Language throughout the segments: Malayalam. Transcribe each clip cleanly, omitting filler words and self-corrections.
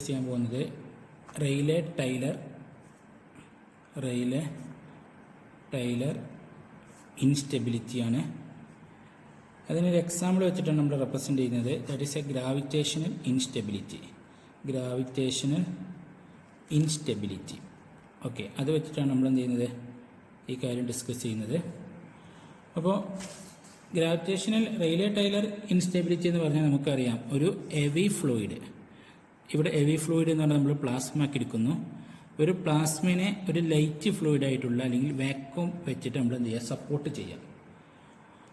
ചെയ്യാൻ പോകുന്നത് റെയിലെ ടൈലർ ഇൻസ്റ്റെബിലിറ്റിയാണ്. അതിനൊരു എക്സാമ്പിൾ വെച്ചിട്ടാണ് നമ്മൾ റെപ്രസെൻ്റ് ചെയ്യുന്നത്. That is A gravitational instability. Okay, അത് വെച്ചിട്ടാണ് നമ്മൾ എന്ത് ചെയ്യുന്നത്, ഈ കാര്യം ഡിസ്കസ് ചെയ്യുന്നത്. അപ്പോൾ ഗ്രാവിറ്റേഷണൽ റെയിലെ ടൈലർ ഇൻസ്റ്റെബിലിറ്റി എന്ന് പറഞ്ഞാൽ നമുക്കറിയാം, ഒരു ഹെവി ഫ്ലൂയിഡ്, ഇവിടെ ഹെവി ഫ്ലൂയിഡ് എന്ന് പറഞ്ഞാൽ നമ്മൾ പ്ലാസ്മ എടുക്കുന്നു. ഒരു പ്ലാസ്മിനെ ഒരു ലൈറ്റ് ഫ്ലൂയിഡ് ആയിട്ടുള്ള അല്ലെങ്കിൽ വാക്വം വെച്ചിട്ട് നമ്മൾ എന്ത് ചെയ്യുക, സപ്പോർട്ട് ചെയ്യാം.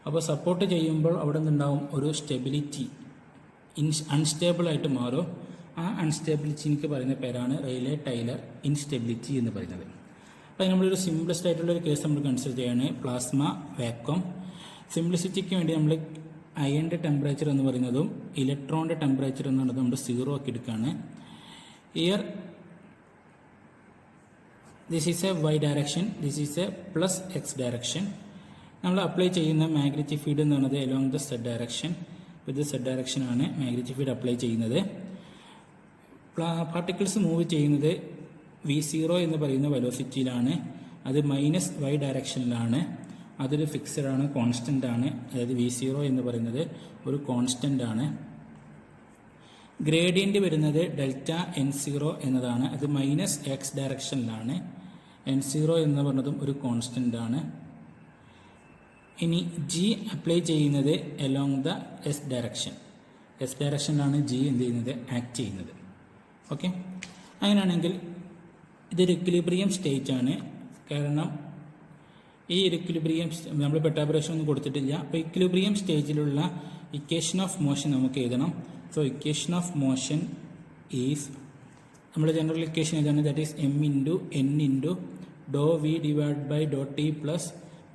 അപ്പോൾ സപ്പോർട്ട് ചെയ്യുമ്പോൾ അവിടെ നിന്നുണ്ടാവും ഒരു സ്റ്റെബിലിറ്റി, അൺസ്റ്റേബിൾ ആയിട്ട് മാറും. ആ അൺസ്റ്റെബിലിറ്റിക്ക് പറയുന്ന പേരാണ് റെയിലെ ടൈലർ ഇൻസ്റ്റെബിലിറ്റി എന്ന് പറയുന്നത്. അപ്പോൾ നമ്മളൊരു സിംപ്ലസ്റ്റ് ആയിട്ടുള്ളൊരു കേസ് നമ്മൾ കൺസിഡർ ചെയ്യാണ്, പ്ലാസ്മ വാക്വം. സിംപ്ലിസിറ്റിക്ക് വേണ്ടി നമ്മൾ അയണിൻ്റെ ടെമ്പറേച്ചർ എന്ന് പറയുന്നതും ഇലക്ട്രോണിൻ്റെ ടെമ്പറേച്ചർ എന്ന് പറയുന്നത് നമ്മൾ 0 ആക്കി എടുക്കുകയാണ്. Here this is a y direction, this is a plus x direction. നമ്മൾ അപ്ലൈ ചെയ്യുന്ന മാഗ്നറ്റിക് ഫീൽഡ് എന്ന് പറയുന്നത് അലോങ് ദ സെഡ് ഡയറക്ഷൻ. ഇത് സെഡ് ഡയറക്ഷനാണ് മാഗ്നറ്റിക് ഫീൽഡ് അപ്ലൈ ചെയ്യുന്നത്. പാർട്ടിക്കിൾസ് മൂവ് ചെയ്യുന്നത് V0 എന്ന് പറയുന്ന വെലോസിറ്റിയിലാണ്. അത് മൈനസ് വൈ ഡയറക്ഷനിലാണ്. അതൊരു ഫിക്സഡ് ആണ്, കോൺസ്റ്റൻ്റ് ആണ്. അതായത് V0 എന്ന് പറയുന്നത് ഒരു കോൺസ്റ്റൻ്റ് ആണ്. ഗ്രേഡിയൻ്റ് വരുന്നത് ഡെൽറ്റ N0 എന്നതാണ്. അത് മൈനസ് എക്സ് ഡയറക്ഷനിലാണ്. N0 എന്ന് പറയുന്നതും ഒരു കോൺസ്റ്റൻ്റ് ആണ്. ഇനി G അപ്ലൈ ചെയ്യുന്നത് അലോങ് ദ എസ് ഡയറക്ഷനിലാണ് G എന്ത് ചെയ്യുന്നത്, ആക്ട് ചെയ്യുന്നത്. ഓക്കെ, അങ്ങനെയാണെങ്കിൽ ഇതൊരു ഇക്വിലിബ്രിയം സ്റ്റേറ്റ് ആണ്. കാരണം ഈ ഇക്വിലിബ്രിയം നമ്മൾ പെട്ടാബ്രേഷൻ ഒന്നും കൊടുത്തിട്ടില്ല. അപ്പോൾ ഇക്വിലിബ്രിയം സ്റ്റേജിലുള്ള ഇക്വേഷൻ ഓഫ് മോഷൻ നമുക്ക് എഴുതണം. So equation of motion is, നമ്മൾ ജനറൽ ഇക്വേഷൻ എഴുതാണ്, that is m into n into dow V divide by Dr T plus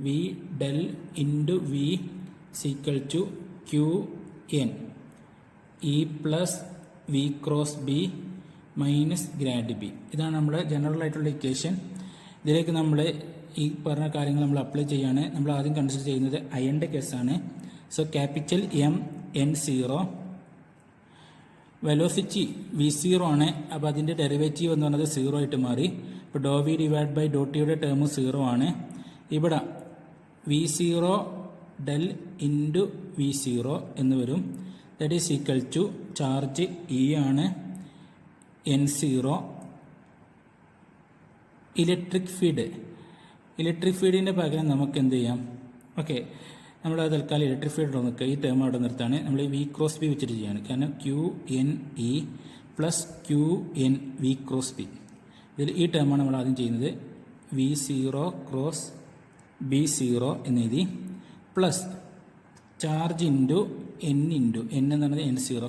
v del into v equal to q n e plus v cross b minus grad b. ഇതാണ് നമ്മുടെ ജനറൽ ആയിട്ടുള്ള ഇക്വേഷൻ. ഇതിലേക്ക് നമ്മൾ ഈ പറഞ്ഞ കാര്യങ്ങൾ നമ്മൾ അപ്ലൈ ചെയ്യാണ്. നമ്മൾ ആദ്യം കൺസിഡർ ചെയ്യുന്നത് അയണിൻ്റെ കേസാണ്. So capital M(n)(0), velocity V0 ആണ്. അപ്പോൾ അതിൻ്റെ ഡെറിവേറ്റീവ് എന്ന് പറയുന്നത് 0 ആയിട്ട് മാറി. ഇപ്പോൾ ഡോ വി ഡിവൈഡ് ബൈ ഡോ ടിയുടെ ടേം 0 ആണ്. ഇവിടെ V0 ഡെൽ ഇൻറ്റു V0 എന്ന് വരും. That is equal to charge E ആണ്, N0. ഇലക്ട്രിക് ഫീൽഡിൻ്റെ പകരം നമുക്ക് എന്ത് ചെയ്യാം, ഓക്കെ, നമ്മൾ തൽക്കാലം ഇലക്ട്രിക് ഫീൽഡ് നിൽക്കുക. ഈ ടേം അവിടെ നിർത്താണ്. നമ്മൾ വി ക്രോസ് ബി വെച്ചിട്ട് ചെയ്യാണ്. കാരണം QNE plus QNV cross b, ഇതിൽ ഈ ടേമാണ് നമ്മൾ ആദ്യം ചെയ്യുന്നത്. V0 ക്രോസ് B0 എന്നെഴുതി, plus charge into N into N എന്ന് പറയുന്നത് N0,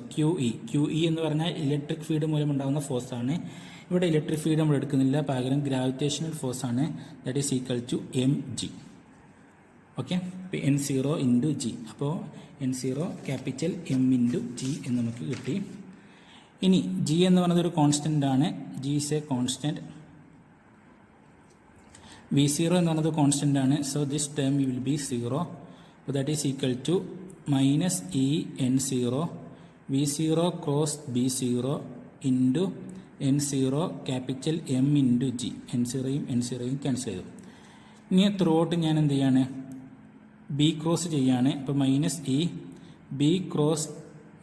QE എന്ന് പറഞ്ഞാൽ ഇലക്ട്രിക് ഫീൽഡ് മൂലം ഉണ്ടാകുന്ന ഫോഴ്സാണ്. ഇവിടെ ഇലക്ട്രിക് ഫീൽഡ് നമ്മൾ എടുക്കുന്നില്ല, പകരം ഗ്രാവിറ്റേഷണൽ ഫോഴ്സ് ആണ്. That is equal to mg. Okay, ഇപ്പോൾ N0 ഇൻറ്റു G. അപ്പോൾ N0 capital M into G എന്ന് നമുക്ക് കിട്ടി. ഇനി G എന്ന് പറയുന്നത് ഒരു കോൺസ്റ്റൻ്റ് ആണ്. G is A constant. V0 എന്ന് പറയുന്നത് കോൺസ്റ്റൻ്റ് ആണ്. So this term will be 0. അപ്പോൾ that is equal to minus N0 V0 cross B0 into N0 capital M into G. N0യും ക്യാൻസൽ ചെയ്തു. ഇനി ത്രൂ ഔട്ട് ഞാൻ എന്ത് ചെയ്യാണ്, B ക്രോസ് ചെയ്യാണ്. ഇപ്പോൾ minus B cross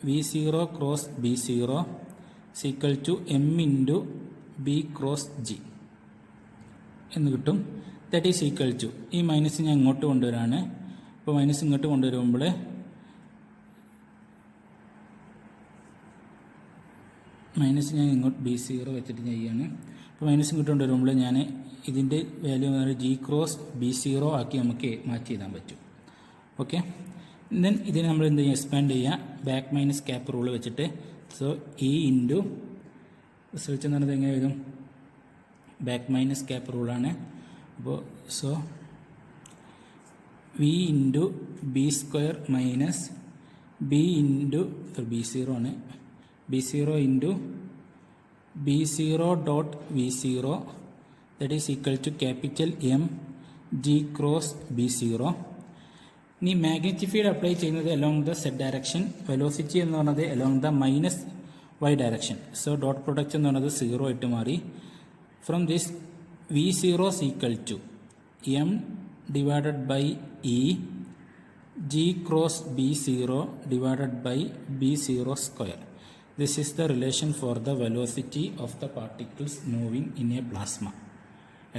V0 cross B0 is equal to M into B cross G എന്ന് കിട്ടും. ദാറ്റ് ഈസ് ഈക്വൽ ടു, ഈ മൈനസ് ഞാൻ ഇങ്ങോട്ട് കൊണ്ടുവരാണ്. അപ്പോൾ മൈനസ് ഇങ്ങോട്ട് കൊണ്ടുവരുമ്പോൾ മൈനസ് ഞാൻ ഇങ്ങോട്ട് B0 വെച്ചിട്ട് ചെയ്യാണ്. അപ്പോൾ മൈനസ് ഇങ്ങോട്ട് കൊണ്ടുവരുമ്പോൾ ഞാൻ ഇതിൻ്റെ വാല്യൂ G ക്രോസ് B0 ആക്കി നമുക്ക് മാറ്റി എഴുതാൻ പറ്റും. ഓക്കെ, ദെൻ ഇതിനെ നമ്മൾ എന്ത് ചെയ്യുക, എക്സ്പാൻഡ് ചെയ്യുക ബാക്ക് മൈനസ് ക്യാപ്പ് റൂൾ വെച്ചിട്ട്. സോ E ഇൻറ്റു റിസൾട്ട് എന്ന് പറയുന്നത് എങ്ങനെ വരും, ബാക്ക് മൈനസ് ക്യാപ്പ് റൂളാണ്. അപ്പോൾ so V into B² minus B into B0 ആണ്, B0 into B0 dot V0 that is equal to capital M G cross B0. ഇനി മാഗ്നറ്റിക് ഫീൽഡ് അപ്ലൈ ചെയ്യുന്നത് along the Z direction. Velocity എന്ന് പറയുന്നത് along the minus Y direction. So dot product എന്ന് പറയുന്നത് 0 ആയിട്ട് മാറി. From this V0 is equal to M divided by E G cross B0 divided by B0 square. This is the relation for the velocity of the particles moving in a plasma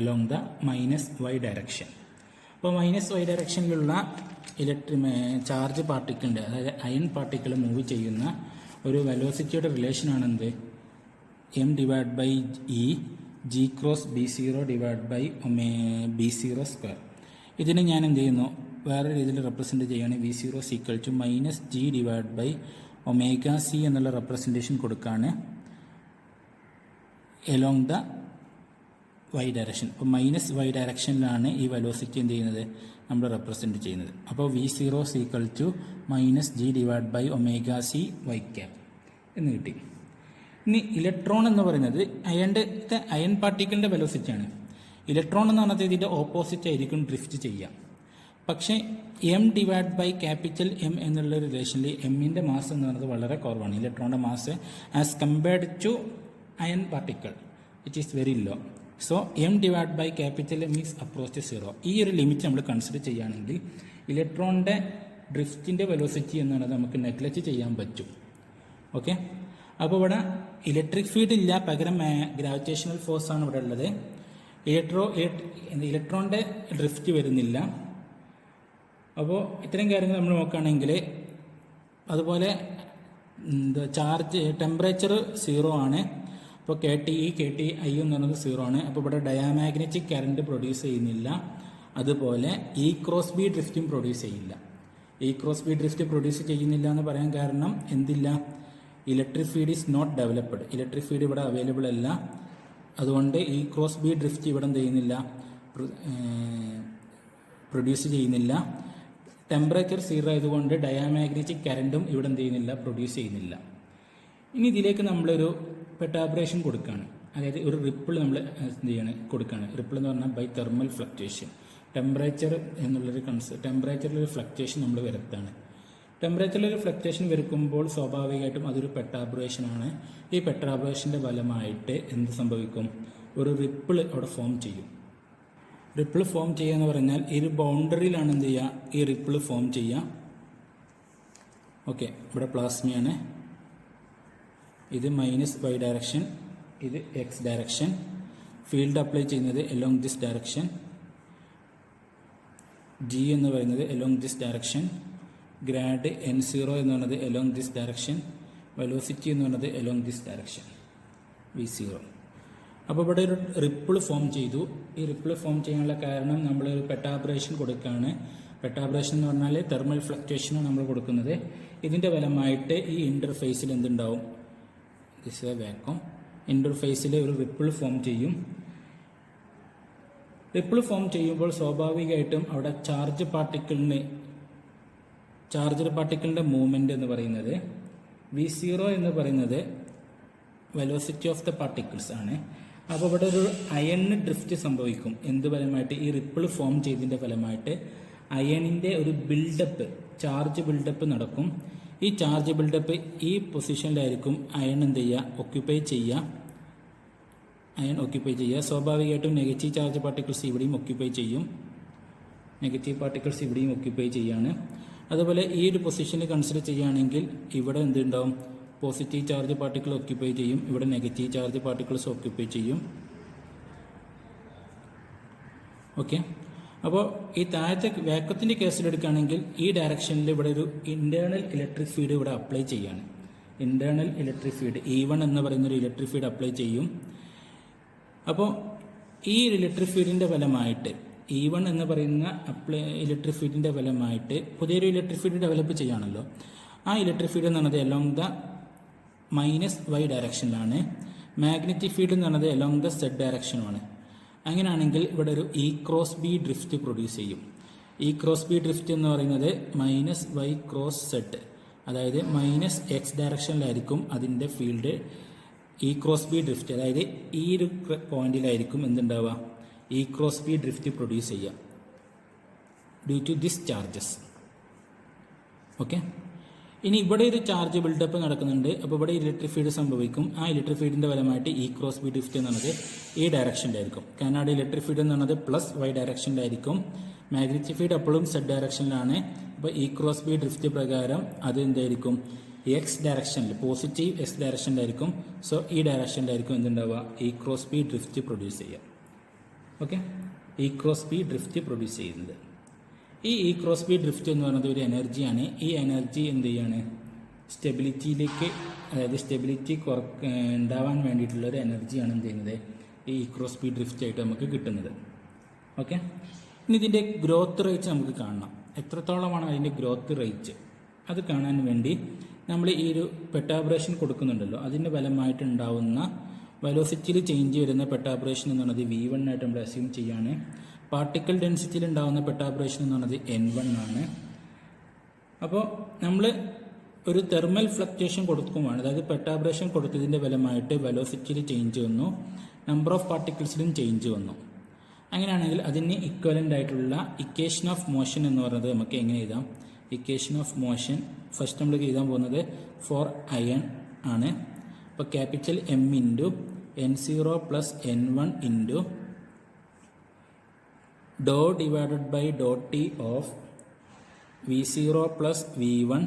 along the minus y direction. അപ്പോൾ മൈനസ് വൈ ഡയറക്ഷനിലുള്ള ചാർജ് പാർട്ടിക്കിളിൻ്റെ, അതായത് അയൺ പാർട്ടിക്കിൾ മൂവ് ചെയ്യുന്ന ഒരു വെലോസിറ്റിയുടെ റിലേഷനാണ് എന്ത്? M divide by E G cross B0 divide by B0 square. ഇതിനെ ഞാൻ എന്ത് ചെയ്യുന്നു, വേറെ രീതിയിൽ റെപ്രസെൻറ്റ് ചെയ്യുകയാണ്. V0 equal to minus G divide by omega C എന്നുള്ള റെപ്രസെൻറ്റേഷൻ കൊടുക്കുകയാണ് എലോങ് ദ വൈ ഡയറക്ഷൻ. അപ്പോൾ മൈനസ് വൈ ഡയറക്ഷനിലാണ് ഈ വെലോസിറ്റി എന്ത് ചെയ്യുന്നത്, നമ്മൾ റെപ്രസെൻറ്റ് ചെയ്യുന്നത്. അപ്പോൾ V0 equal to minus G divide by omega C Y cap എന്ന് കിട്ടി. ഇനി ഇലക്ട്രോൺ എന്ന് പറയുന്നത് അയൺ പാർട്ടിക്കിളിൻ്റെ വെലോസിറ്റിയാണ്. ഇലക്ട്രോൺ എന്ന് പറഞ്ഞത് ഇതിൻ്റെ ഓപ്പോസിറ്റ് ആയിരിക്കും ഡ്രിഫ്റ്റ് ചെയ്യുക. പക്ഷേ m divide by capital m എന്നുള്ള റിലേഷനിൽ എമ്മിൻ്റെ മാസ് എന്ന് പറയുന്നത് വളരെ കുറവാണ്. ഇലക്ട്രോണിൻ്റെ mass as compared to ion particle it is very low. So m divide by capital m is approach 0. ഈ ഒരു ലിമിറ്റ് നമ്മൾ കൺസിഡർ ചെയ്യുകയാണെങ്കിൽ ഇലക്ട്രോണിൻ്റെ ഡ്രിഫ്റ്റിൻ്റെ വെലോസിറ്റി എന്ന് പറയുന്നത് നമുക്ക് നെഗ്ലക്റ്റ് ചെയ്യാൻ പറ്റും. ഓക്കെ, അപ്പോൾ ഇവിടെ ഇലക്ട്രിക് ഫീൽഡ് ഇല്ല, പകരം ഗ്രാവിറ്റേഷണൽ ഫോഴ്സാണ് ഇവിടെ ഉള്ളത്. ഇലക്ട്രോണിൻ്റെ ഡ്രിഫ്റ്റ് വരുന്നില്ല. അപ്പോൾ ഇത്തരം കാര്യങ്ങൾ നമ്മൾ നോക്കുകയാണെങ്കിൽ, അതുപോലെ ചാർജ് ടെമ്പറേച്ചർ 0 ആണ്. അപ്പോൾ KT I എന്ന് പറയുന്നത് 0 ആണ്. അപ്പോൾ ഇവിടെ ഡയാമാഗ്നറ്റിക് കറണ്ട് പ്രൊഡ്യൂസ് ചെയ്യുന്നില്ല. അതുപോലെ E ക്രോസ് B ഡ്രിഫ്റ്റും പ്രൊഡ്യൂസ് ചെയ്യില്ല. E cross B drift produce ചെയ്യുന്നില്ല എന്ന് പറയാൻ കാരണം എന്തില്ല, electric field is not developed. Electric field ഇവിടെ അവൈലബിൾ അല്ല. അതുകൊണ്ട് E ക്രോസ് B ഡ്രിഫ്റ്റ് ഇവിടെ എന്ത് ചെയ്യുന്നില്ല, പ്രൊഡ്യൂസ് ചെയ്യുന്നില്ല. ടെമ്പറേച്ചർ 0 ആയതുകൊണ്ട് ഡയാമാഗ്നറ്റിക് കറണ്ടും ഇവിടെ എന്ത് ചെയ്യുന്നില്ല, പ്രൊഡ്യൂസ് ചെയ്യുന്നില്ല. ഇനി ഇതിലേക്ക് നമ്മളൊരു പെർട്ടാബ്രേഷൻ കൊടുക്കുകയാണ്, അതായത് ഒരു റിപ്പിൾ നമ്മൾ എന്ത് ചെയ്യാണ്, കൊടുക്കുകയാണ്. റിപ്പിൾ എന്ന് പറഞ്ഞാൽ ബൈ തെർമൽ ഫ്ലക്ച്വേഷൻ. ടെമ്പറേച്ചർ എന്നുള്ളൊരു ടെമ്പറേച്ചറിലൊരു ഫ്ലക്ച്വേഷൻ നമ്മൾ വരുത്താണ്. ടെമ്പറേച്ചറിലൊരു ഫ്ലക്ച്വേഷൻ വരുമ്പോൾ സ്വാഭാവികമായിട്ടും അതൊരു പെർട്ടാബ്രേഷനാണ്. ഈ പെർട്ടാബ്രേഷൻ്റെ ഫലമായിട്ട് എന്ത് സംഭവിക്കും, ഒരു റിപ്പിൾ അവിടെ ഫോം ചെയ്യും. റിപ്പിൾ ഫോം ചെയ്യുക എന്ന് പറഞ്ഞാൽ ഈ ഒരു ബൗണ്ടറിയിലാണ് എന്ത് ചെയ്യുക, ഈ റിപ്പിൾ ഫോം ചെയ്യുക. ഓക്കെ, ഇവിടെ പ്ലാസ്മയാണ്, ഇത് മൈനസ് വൈ ഡയറക്ഷൻ, ഇത് എക്സ് ഡയറക്ഷൻ. ഫീൽഡ് അപ്ലൈ ചെയ്യുന്നത് എലോങ് ദിസ് ഡയറക്ഷൻ. ജി എന്ന് പറയുന്നത് along this direction. Grad N0 എന്ന് പറയുന്നത് എലോങ് ദിസ് ഡയറക്ഷൻ. വെലോസിറ്റി എന്ന് പറയുന്നത് എലോങ് ദിസ് ഡയറക്ഷൻ V0. അപ്പോൾ ഇവിടെ ഒരു റിപ്പിൾ ഫോം ചെയ്തു. ഈ റിപ്പിൾ ഫോം ചെയ്യാനുള്ള കാരണം നമ്മളൊരു പെർട്ടാബ്രേഷൻ കൊടുക്കുകയാണ്. പെർട്ടാബ്രേഷൻ എന്ന് പറഞ്ഞാൽ തെർമൽ ഫ്ലക്ച്വേഷനാണ് നമ്മൾ കൊടുക്കുന്നത്. ഇതിൻ്റെ ഫലമായിട്ട് ഈ ഇൻ്റർഫേസിൽ എന്തുണ്ടാവും, ദിസ് എ വാക്വം. ഇൻ്റർഫേസിൽ ഒരു റിപ്പിൾ ഫോം ചെയ്യും. റിപ്പിൾ ഫോം ചെയ്യുമ്പോൾ സ്വാഭാവികമായിട്ടും അവിടെ ചാർജ് പാർട്ടിക്കിളിൻ്റെ മൂവ്മെൻറ്റ് എന്ന് പറയുന്നത് V0 എന്ന് പറയുന്നത് വെലോസിറ്റി ഓഫ് ദ പാർട്ടിക്കിൾസ് ആണ്. അപ്പോൾ ഇവിടെ ഒരു അയണിന് ഡ്രിഫ്റ്റ് സംഭവിക്കും. എന്ത് ഫലമായിട്ട്, ഈ റിപ്പിൾ ഫോം ചെയ്തതിൻ്റെ ഫലമായിട്ട് അയണിൻ്റെ ഒരു ബിൽഡപ്പ്, ചാർജ് ബിൽഡപ്പ് നടക്കും. ഈ ചാർജ് ബിൽഡപ്പ് ഈ പൊസിഷനിലായിരിക്കും അയൺ എന്ത് ചെയ്യുക, ഓക്യുപ്പൈ ചെയ്യുക. സ്വാഭാവികമായിട്ടും നെഗറ്റീവ് ചാർജ് പാർട്ടിക്കിൾസ് ഇവിടെയും ഓക്യുപ്പൈ ചെയ്യും. നെഗറ്റീവ് പാർട്ടിക്കിൾസ് ഇവിടെയും ഓക്യുപ്പൈ ചെയ്യാണ്. അതുപോലെ ഈ ഒരു പൊസിഷനിൽ കൺസിഡർ ചെയ്യുകയാണെങ്കിൽ ഇവിടെ എന്തുണ്ടാവും, പോസിറ്റീവ് ചാർജ് പാർട്ടിക്കിൾ ഓക്യുപ്പൈ ചെയ്യും, ഇവിടെ നെഗറ്റീവ് ചാർജ് പാർട്ടിക്കിൾസ് ഓക്യുപ്പൈ ചെയ്യും. ഓക്കെ, അപ്പോൾ ഈ താഴത്തെ വാക്വത്തിൻ്റെ കേസിലെടുക്കുകയാണെങ്കിൽ ഈ ഡയറക്ഷനിൽ ഇവിടെ ഒരു ഇൻറ്റേർണൽ ഇലക്ട്രിക് ഫീൽഡ് ഇവിടെ അപ്ലൈ ചെയ്യാണ്. ഇൻറ്റേർണൽ ഇലക്ട്രിക് ഫീൽഡ് E1 എന്ന് പറയുന്നൊരു ഇലക്ട്രിക് ഫീൽഡ് അപ്ലൈ ചെയ്യും. അപ്പോൾ ഈ ഇലക്ട്രിക് ഫീൽഡിൻ്റെ ഫലമായിട്ട് E1 എന്ന് പറയുന്ന ഇലക്ട്രിക് ഫീൽഡിൻ്റെ ഫലമായിട്ട് പുതിയൊരു ഇലക്ട്രിക് ഫീൽഡ് ഡെവലപ്പ് ചെയ്യുകയാണല്ലോ. ആ ഇലക്ട്രിക് ഫീൽഡ് എന്ന് പറയുന്നത് എലോങ് ദ മൈനസ് വൈ ഡയറക്ഷനിലാണ്. മാഗ്നറ്റിക് ഫീൽഡ് എന്ന് പറയുന്നത് എലോങ് ദ സെഡ് ഡയറക്ഷനുമാണ്. അങ്ങനെയാണെങ്കിൽ ഇവിടെ ഒരു E cross B drift produce ചെയ്യും. E ക്രോസ് B ഡ്രിഫ്റ്റ് എന്ന് പറയുന്നത് മൈനസ് വൈ ക്രോസ് സെഡ്, അതായത് മൈനസ് എക്സ് ഡയറക്ഷനിലായിരിക്കും അതിൻ്റെ field. E cross B drift, അതായത് ഈ ഒരു പോയിന്റിലായിരിക്കും എന്തുണ്ടാവുക, E cross B drift produce ചെയ്യുക due to this charges. Okay, ഇനി ഇവിടെ ഒരു ചാർജ് ബിൽഡപ്പ് നടക്കുന്നുണ്ട്. അപ്പോൾ ഇവിടെ ഇലക്ട്രിക് ഫീൽഡ് സംഭവിക്കും. ആ ഇലക്ട്രിക് ഫീൽഡിൻ്റെ ഫലമായിട്ട് ഇ ക്രോസ് ബി ഡ്രിഫ്റ്റ് എന്നുള്ളത് ഈ ഡയറക്ഷനിലായിരിക്കും. കാരണം അവിടെ ഇലക്ട്രിക് ഫീൽഡ് എന്ന് പറയുന്നത് പ്ലസ് വൈ ഡയറക്ഷനിലായിരിക്കും. മാഗ്നറ്റിക് ഫീൽഡ് എപ്പോഴും സെഡ് ഡയറക്ഷനിലാണ്. അപ്പോൾ ഇ ക്രോസ് ബി ഡ്രിഫ്റ്റ് പ്രകാരം അത് എന്തായിരിക്കും, എക്സ് ഡയറക്ഷനിൽ, പോസിറ്റീവ് എക്സ് ഡയറക്ഷനിലായിരിക്കും. സോ ഈ ഡയറക്ഷനിലായിരിക്കും എന്തുണ്ടാവുക, E cross B drift produce ചെയ്യുക. Okay, E cross B drift produce ചെയ്യുന്നത്. ഈ ഇ ക്രോസ് ബി ഡ്രിഫ്റ്റ് എന്ന് പറയുന്നത് ഒരു എനർജിയാണ്. ഈ എനർജി എന്ത് ചെയ്യാണ്, സ്റ്റെബിലിറ്റിയിലേക്ക്, അതായത് സ്റ്റെബിലിറ്റി ഉണ്ടാവാൻ വേണ്ടിയിട്ടുള്ള ഒരു എനർജിയാണ് എന്ത് ചെയ്യുന്നത്, ഈ ഇ ക്രോസ് ബി ഡ്രിഫ്റ്റ് ആയിട്ട് നമുക്ക് കിട്ടുന്നത്. ഓക്കെ, ഇനി ഇതിൻ്റെ ഗ്രോത്ത് റേറ്റ് നമുക്ക് കാണണം. എത്രത്തോളമാണ് അതിൻ്റെ ഗ്രോത്ത് റേറ്റ്, അത് കാണാൻ വേണ്ടി നമ്മൾ ഈ ഒരു പെട്ടാബ്രേഷൻ കൊടുക്കുന്നുണ്ടല്ലോ, അതിൻ്റെ ഫലമായിട്ടുണ്ടാവുന്ന വെലോസിറ്റിയിൽ ചേഞ്ച് വരുന്ന പെട്ടാബ്രേഷൻ എന്ന് പറയുന്നത് V1 ആയിട്ട് നമ്മൾ അസ്യൂം ചെയ്യാണ്. പാർട്ടിക്കിൾ ഡെൻസിറ്റിയിൽ ഉണ്ടാകുന്ന പെട്ടാബ്രേഷൻ എന്ന് പറയുന്നത് N1 ആണ്. അപ്പോൾ നമ്മൾ ഒരു തെർമൽ ഫ്ലക്ച്വേഷൻ കൊടുക്കുവാണ്, അതായത് പെട്ടാബ്രേഷൻ കൊടുത്തതിൻ്റെ ഫലമായിട്ട് വെലോസിറ്റിയിൽ ചേഞ്ച് വന്നു, നമ്പർ ഓഫ് പാർട്ടിക്കിൾസിലും ചേഞ്ച് വന്നു. അങ്ങനെയാണെങ്കിൽ അതിന് ഇക്വലൻ്റ് ആയിട്ടുള്ള ഇക്വേഷൻ ഓഫ് മോഷൻ എന്ന് പറയുന്നത് നമുക്ക് എങ്ങനെ എഴുതാം, ഇക്വേഷൻ ഓഫ് മോഷൻ ഫസ്റ്റ് നമ്മൾ എഴുതാൻ പോകുന്നത് ഫോർ അയൺ ആണ്. അപ്പോൾ capital M into N0 plus N1 into ഡോ divided by Dr T of V0 plus V1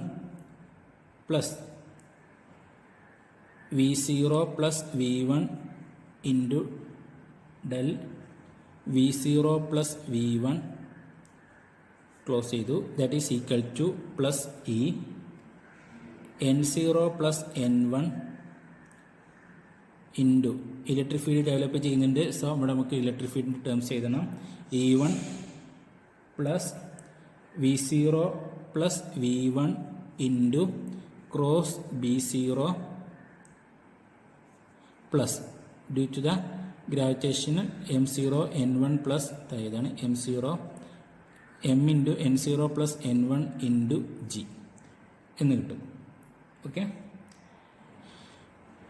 plus V0 plus V1 into del V0 plus V1 close ചെയ്തു, that is equal to plus E N0 plus N1 into electric field develop ചെയ്യുന്നുണ്ട്. സോ ഇവിടെ നമുക്ക് ഇലക്ട്രിക് ഫീൽഡിൻ്റെ ടേംസ് എഴുതണം. E1 plus V0 plus V1 into cross B0 plus due to the gravitational M0 N1 plus ഇതാണ് M0 M into N0 plus N1 into G എന്ന് കിട്ടും. ഓക്കെ,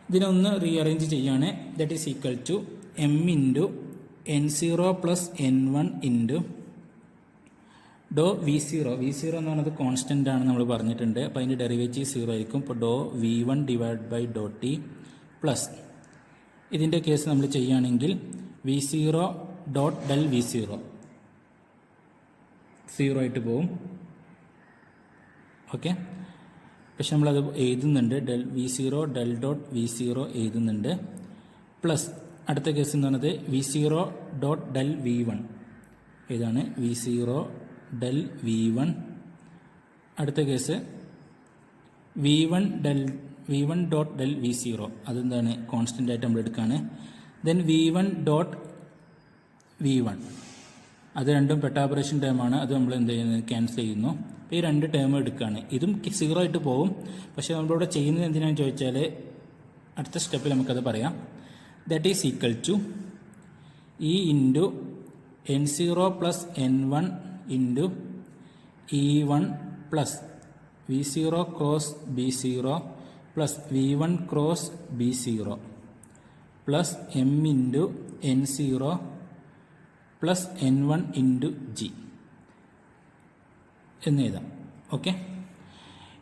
ഇതിനൊന്ന് റീഅറേഞ്ച് ചെയ്യാണ്. That is equal to M into N0 plus N1 into do V0 എന്ന് പറയുന്നത് കോൺസ്റ്റൻ്റ് ആണ് നമ്മൾ പറഞ്ഞിട്ടുണ്ട്. അപ്പോൾ അതിൻ്റെ ഡെറിവേറ്റീവ് 0 ആയിരിക്കും. ഇപ്പോൾ do V1 divide by Dr T plus ഇതിൻ്റെ കേസ് നമ്മൾ ചെയ്യുകയാണെങ്കിൽ V0 ഡോട്ട് ഡെൽ V0 0 ആയിട്ട് പോവും. ഓക്കെ, പക്ഷെ നമ്മളത് എഴുതുന്നുണ്ട്, del V0 del dot V0 എഴുതുന്നുണ്ട്. പ്ലസ് അടുത്ത കേസ് എന്ന് പറയുന്നത് V0 ഡോട്ട് ഡെൽ V1 ഇതാണ് V0 ഡെൽ V1. അടുത്ത case V1 dot del V0 അതെന്താണ് കോൺസ്റ്റൻ്റ് ആയിട്ട് നമ്മൾ എടുക്കുകയാണ്. ദെൻ V1 ഡോട്ട് V1 അത് രണ്ടും പെട്ടാബ്രേഷൻ ടേമാണ്, അത് നമ്മൾ എന്ത് ചെയ്യുന്നത് ക്യാൻസൽ ചെയ്യുന്നു. അപ്പോൾ ഈ രണ്ട് ടേം എടുക്കുകയാണ്. ഇതും 0 ആയിട്ട് പോകും. പക്ഷേ നമ്മളിവിടെ ചെയ്യുന്നത് എന്തിനാണെന്ന് ചോദിച്ചാൽ അടുത്ത സ്റ്റെപ്പിൽ നമുക്കത് പറയാം. That is equal to E into N0 plus N1 into E1 plus V0 cross B0 plus V1 cross B0 plus M into N0 plus N1 into G എന്ന് എഴുതാം. ഓക്കെ,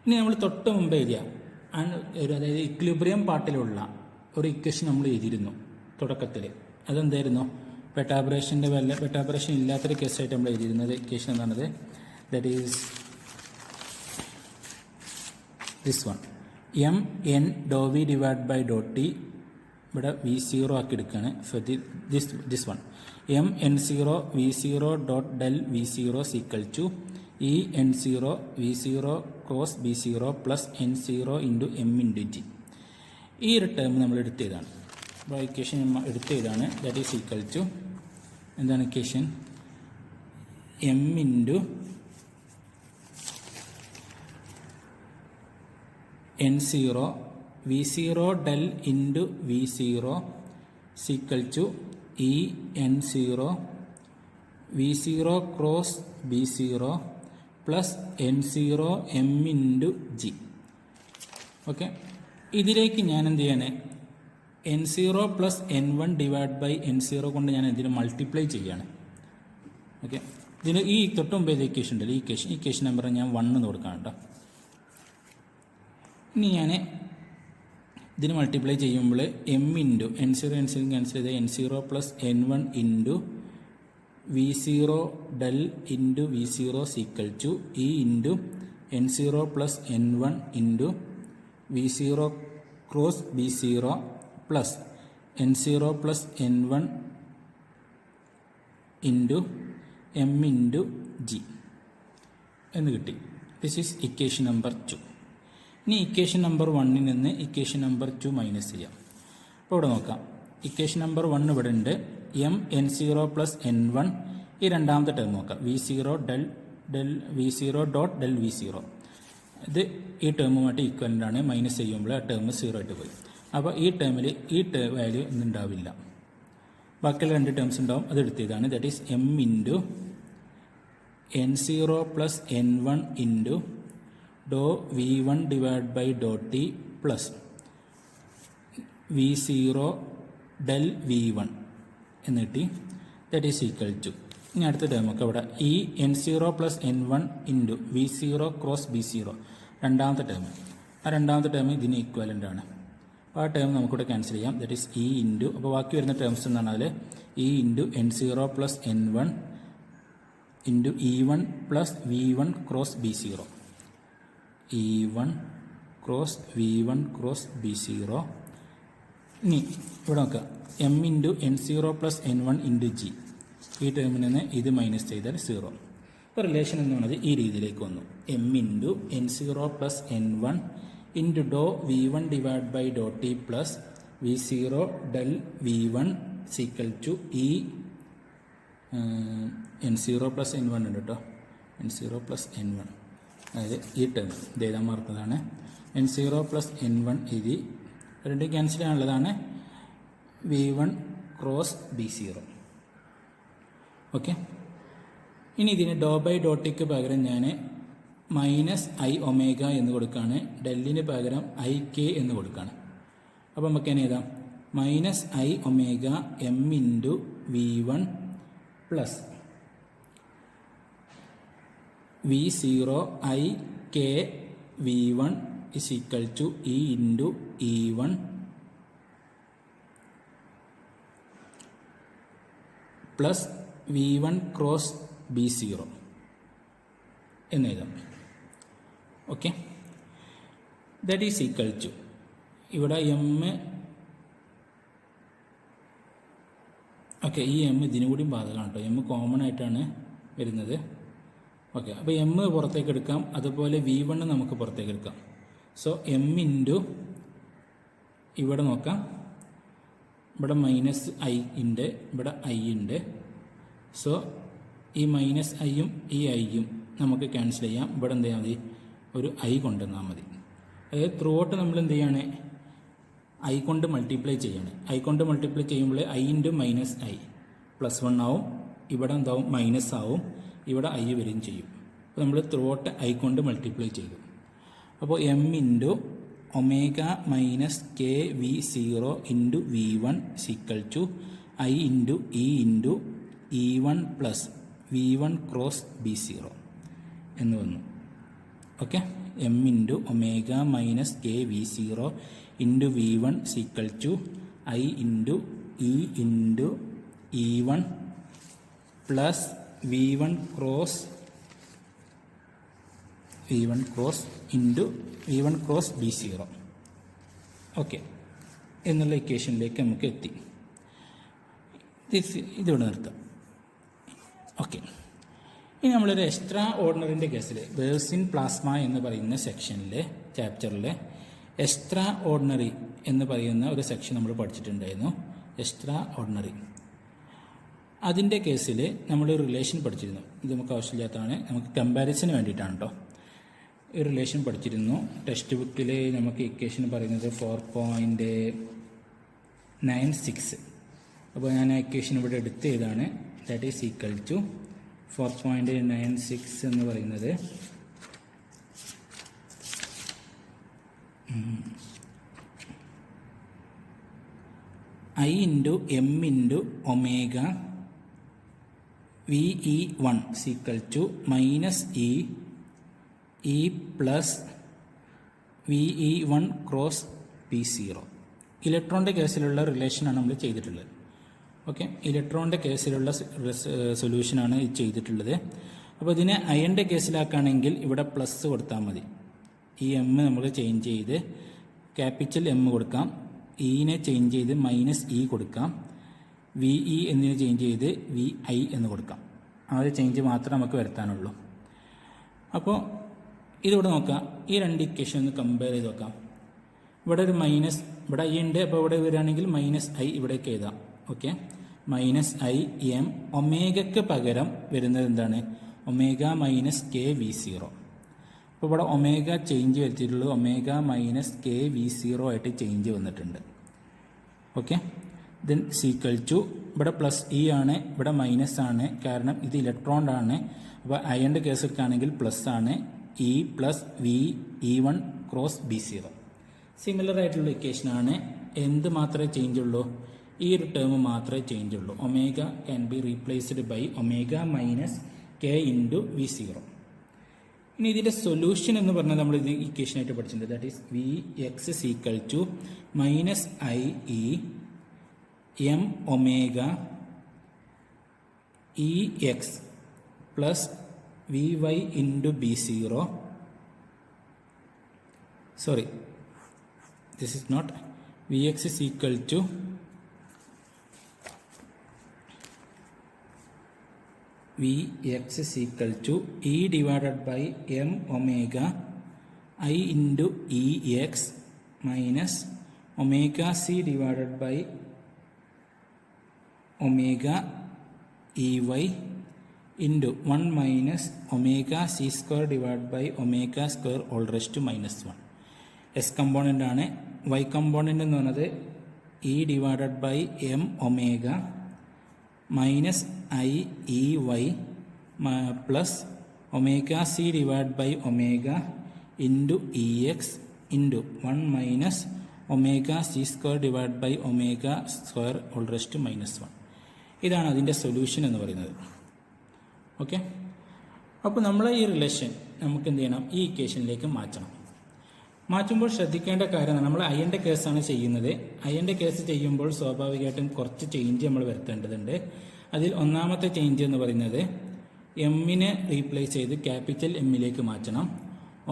ഇനി നമ്മൾ തൊട്ട് മുമ്പ് എഴുതിയ അതായത് ഇക്വിലിബ്രിയം പാർട്ടിലുള്ള ഒരു ഇക്വേഷൻ നമ്മൾ എഴുതിയിരുന്നു തുടക്കത്തിൽ. അതെന്തായിരുന്നു, പെട്ടാബ്രേഷൻ ഇല്ലാത്തൊരു കേസായിട്ട് നമ്മൾ എഴുതിയിരുന്നത്. ഇക്വേഷൻ എന്താണത്, that is this one M N do V divide by Dr T. ഇവിടെ V0 ആക്കി എടുക്കുകയാണ്. For this one M N0 V0 dot del V0 equal to E N0 V0 cross B0 plus N0 into M into G. ഈ ഒരു ടേം നമ്മൾ എടുത്തതാണ്, അപ്പോൾ ഇക്വേഷൻ എടുത്തതാണ്. ദാറ്റ് ഈസ് ഈക്വൽ ടു എന്താണ് equation, M into N0 V0 del into V0 equal to E N0 V0 cross B0 plus N0 M into G. Okay, ഇതിലേക്ക് ഞാൻ എന്ത് ചെയ്യാണ്, N0 plus N1 divide by N0 കൊണ്ട് ഞാൻ ഇതിന് മൾട്ടിപ്ലൈ ചെയ്യാണ്. ഓക്കെ, ഇതിന് ഈ തൊട്ട് മുമ്പേ ഇക്വേഷൻ ഉണ്ടല്ലോ, ഈ ഇക്വേഷൻ നമ്പർ ഞാൻ 1 എന്ന് കൊടുക്കാം കേട്ടോ. ഇനി ഞാൻ ഇതിന് മൾട്ടിപ്ലൈ ചെയ്യുമ്പോൾ എം ഇൻറ്റു N0 ക്യാൻസൽ ചെയ്ത് N0 plus N1 into V0 del into V0 is equal to E into N0 plus N1 into V0 cross B0 plus N0 plus N1 into M into G എന്ന് കിട്ടി. This is equation number 2. ഇനി ഇക്വേഷൻ നമ്പർ 1ൽ നിന്ന് ഇക്വേഷൻ നമ്പർ 2 മൈനസ് ചെയ്യാം. അപ്പോൾ ഇവിടെ നോക്കാം. ഇക്വേഷൻ നമ്പർ 1 ഇവിടെ ഉണ്ട്. എം N0 പ്ലസ് N1 ഈ രണ്ടാമത്തെ ടേം നോക്കാം. V0 ഡോട്ട് ഡെൽ V0 ഇത് ഈ ടേമുമായിട്ട് ഈക്വലൻ്റ് ആണ്. മൈനസ് ചെയ്യുമ്പോൾ ആ ടേം 0 ആയിട്ട് പോയി. അപ്പോൾ ഈ ടേമിൽ ഈ വാല്യൂ ഒന്നും ഉണ്ടാവില്ല. ബാക്കിയുള്ള 2 ടേംസ് ഉണ്ടാവും. അത് എടുത്തതാണ്. That is M into N0 plus N1 into do V1 divide by Dr T plus V0 del V1 എന്ന് കിട്ടി. ദാറ്റ് ഈസ് ഈക്വൽ ടു ഇനി അടുത്ത ടേമൊക്കെ ഇവിടെ ഈ N0 plus N1 into V0 cross B0 രണ്ടാമത്തെ ടേം. ആ രണ്ടാമത്തെ ടേം ഇതിന് ഈക്വലൻ്റ് ആണ്. അപ്പോൾ ആ ടേം നമുക്കിവിടെ ക്യാൻസൽ ചെയ്യാം. ദാറ്റ് ഈസ് ഇ ഇൻറ്റു അപ്പോൾ ബാക്കി വരുന്ന ടേംസ് എന്ന് പറഞ്ഞാൽ E into N0 plus N1 into E1 plus V1 cross B0 E1 cross V1 cross B0. ഇനി ഇവിടെ നോക്കുക M into N0 plus N1 into G ഈ ടേമിൽ നിന്ന് ഇത് മൈനസ് ചെയ്താൽ 0. ഇപ്പോൾ റിലേഷൻ എന്ന് പറയുന്നത് ഈ രീതിയിലേക്ക് വന്നു. M into N0 plus N1 into do V1 divide by Dr T plus V0 del V1 is equal to E N0 plus N1 ഉണ്ട് കേട്ടോ. N0 പ്ലസ് N1 അതായത് ഈ ടേം ഇത് എഴുതാൻ മറന്നതാണ്. N0 പ്ലസ് N1 ഇത് രണ്ട് cancel ചെയ്യാനുള്ളതാണ്. V1 cross B0. Okay. ഇനി ഇതിന് ഡോ ബൈ ഡോ ടിക്ക് പകരം ഞാൻ മൈനസ് ഐ ഒമേഗ എന്ന് കൊടുക്കുകയാണ്. ഡെല്ലിന് പകരം ഐ കെ എന്ന് കൊടുക്കുകയാണ്. അപ്പോൾ നമുക്ക് എന്നെ എഴുതാം minus I omega M into V1 plus V0 I K V1 is equal to E into E1 plus V1 cross B0 എന്നെഴുതാം. Okay. That is equal to ഇവിടെ എം ഓക്കെ ഈ എം ഇതിനു കൂടി ബാധകമാണ് കേട്ടോ. എം കോമൺ ആയിട്ടാണ് വരുന്നത്. ഓക്കെ. അപ്പോൾ എം പുറത്തേക്ക് എടുക്കാം. അതുപോലെ V1 നമുക്ക് പുറത്തേക്ക് എടുക്കാം. സോ എം ഇൻറ്റു ഇവിടെ നോക്കാം. ഇവിടെ മൈനസ് ഐ ഉണ്ട്, ഇവിടെ ഐ ഉണ്ട്. സോ ഈ മൈനസ് ഐയും ഈ ഐയും നമുക്ക് ക്യാൻസൽ ചെയ്യാം. ഇവിടെ എന്ത് ചെയ്യാൽ മതി, ഒരു ഐ കൊണ്ടുവന്നാൽ മതി. അതായത് ത്രൂ ഔട്ട് നമ്മൾ എന്ത് ചെയ്യാണ്, ഐ കൊണ്ട് മൾട്ടിപ്ലൈ ചെയ്യാണ്. ഐ കൊണ്ട് മൾട്ടിപ്ലൈ ചെയ്യുമ്പോൾ I into minus I plus 1 ആവും. ഇവിടെ എന്താവും, മൈനസ് ആവും. ഇവിടെ ഐ വരികയും ചെയ്യും. അപ്പോൾ നമ്മൾ ത്രൂ ഔട്ട് ഐ കൊണ്ട് മൾട്ടിപ്ലൈ ചെയ്തു. അപ്പോൾ M into omega minus K V0 into V1 is equal to I into E into E1 plus V1 cross B0 എന്ന് വന്നു. Okay. M into omega minus K V0 into V1 is equal to I into E into E1 plus V1 cross into V1 cross B0. Okay എന്നുള്ള ഇക്വേഷനിലേക്ക് നമുക്ക് എത്തി. ഇതിവിടെ നിർത്താം. ഓക്കെ. ഇനി നമ്മളൊരു എക്സ്ട്രാ ഓർഡിനറിൻ്റെ കേസിൽ വേവ്സ് ഇൻ പ്ലാസ്മ എന്ന് പറയുന്ന സെക്ഷനിലെ ചാപ്റ്ററിൽ എക്സ്ട്രാ ഓർഡിനറി എന്ന് പറയുന്ന ഒരു സെക്ഷൻ നമ്മൾ പഠിച്ചിട്ടുണ്ടായിരുന്നു. എക്സ്ട്രാ ഓർഡിനറി അതിൻ്റെ കേസിൽ നമ്മളൊരു റിലേഷൻ പഠിച്ചിരുന്നു. ഇത് നമുക്ക് ആവശ്യമില്ലാത്തതാണ്, നമുക്ക് കമ്പാരിസന് വേണ്ടിയിട്ടാണ് കേട്ടോ. ഈ റിലേഷൻ പഠിച്ചിരുന്നു. ടെക്സ്റ്റ് ബുക്കിൽ നമുക്ക് ഇക്വേഷൻ പറയുന്നത് 4.96. അപ്പോൾ ഞാൻ ആ ഇക്വേഷൻ ഇവിടെ എടുത്ത് ചെയ്താണ്. ദാറ്റ് ഈസ് ഈക്വൽ ടു 4.96 എന്ന് പറയുന്നത് I into M into omega VE1 is equal to minus E plus VE1 cross P0. ഇലക്ട്രോണിൻ്റെ കേസിലുള്ള റിലേഷനാണ് നമ്മൾ ചെയ്തിട്ടുള്ളത്. ഓക്കെ, ഇലക്ട്രോണിൻ്റെ കേസിലുള്ള സൊല്യൂഷനാണ് ഇത് ചെയ്തിട്ടുള്ളത്. അപ്പോൾ ഇതിനെ അയണിൻ്റെ കേസിലാക്കുകയാണെങ്കിൽ ഇവിടെ പ്ലസ് കൊടുത്താൽ മതി. ഈ എം നമ്മൾ ചേഞ്ച് ചെയ്ത് ക്യാപിറ്റൽ എം കൊടുക്കാം, ഇനെ ചേഞ്ച് ചെയ്ത് -E കൊടുക്കാം, VE എന്നിനെ ചേഞ്ച് ചെയ്ത് VI എന്ന് കൊടുക്കാം. ആ ഒരു ചേഞ്ച് മാത്രമേ നമുക്ക് വരുത്താനുള്ളൂ. അപ്പോൾ ഇതിവിടെ നോക്കാം, ഈ രണ്ട് ഇക്വേഷൻ ഒന്ന് കമ്പയർ ചെയ്ത് നോക്കാം. ഇവിടെ ഒരു മൈനസ്, ഇവിടെ I ഉണ്ട്, അപ്പോൾ ഇവിടെ വരികയാണെങ്കിൽ -I ഇവിടേക്ക് എഴുതാം. ഓക്കെ, -IM ഒമേഗയ്ക്ക് പകരം വരുന്നത് എന്താണ്? Omega -KV0. അപ്പോൾ ഇവിടെ ഒമേഗ ചേഞ്ച് വരുത്തിയിട്ടുള്ളത് ഒമേഗ -KV0 ആയിട്ട് ചേഞ്ച് വന്നിട്ടുണ്ട്. ഓക്കെ, ദെൻ സീക്വൽ ടു ഇവിടെ +E ആണ്, ഇവിടെ മൈനസ് ആണ്, കാരണം ഇത് ഇലക്ട്രോൺ ആണ്. അപ്പോൾ അയണിൻ്റെ കേസ് എടുക്കുകയാണെങ്കിൽ പ്ലസ് ആണ്, E + VE1 cross B0. Similar ആയിട്ടുള്ള ഇക്വേഷനാണ്. എന്ത് മാത്രമേ ചേഞ്ച് ഉള്ളൂ? ഈ ഒരു ടേം മാത്രമേ ചേഞ്ച് ഉള്ളൂ. Omega can be replaced by omega -K × V0. ഇനി ഇതിൻ്റെ സൊല്യൂഷൻ എന്ന് പറഞ്ഞാൽ നമ്മൾ ഇത് ഇക്വേഷനായിട്ട് പഠിച്ചിട്ടുണ്ട്. That is Vx = -IE m omega EX plus VY into B0. Sorry, this is not. Vx is equal to E divided by m omega I into EX minus omega C divided by omega EY into 1 minus omega C square divided by omega square all raised to -1. S component ആണ്. Y component എന്ന് പറയുന്നത് E divided by m omega minus IEY plus omega C divided by omega into EX into 1 minus omega C square divided by omega square all raised to -1. ഇതാണ് അതിൻ്റെ സൊല്യൂഷൻ എന്ന് പറയുന്നത്. ഓക്കെ, അപ്പോൾ നമ്മൾ ഈ റിലേഷൻ നമുക്ക് എന്ത് ചെയ്യണം? ഈ ഇക്വേഷനിലേക്ക് മാറ്റണം. മാറ്റുമ്പോൾ ശ്രദ്ധിക്കേണ്ട കാര്യമാണ്, നമ്മൾ അയണിൻ്റെ കേസാണ് ചെയ്യുന്നത്. അയണിൻ്റെ കേസ് ചെയ്യുമ്പോൾ സ്വാഭാവികമായിട്ടും കുറച്ച് ചേഞ്ച് നമ്മൾ വരുത്തേണ്ടതുണ്ട്. അതിൽ ഒന്നാമത്തെ ചേഞ്ച് എന്ന് പറയുന്നത് എമ്മിനെ റീപ്ലേസ് ചെയ്ത് ക്യാപിറ്റൽ എമ്മിലേക്ക് മാറ്റണം.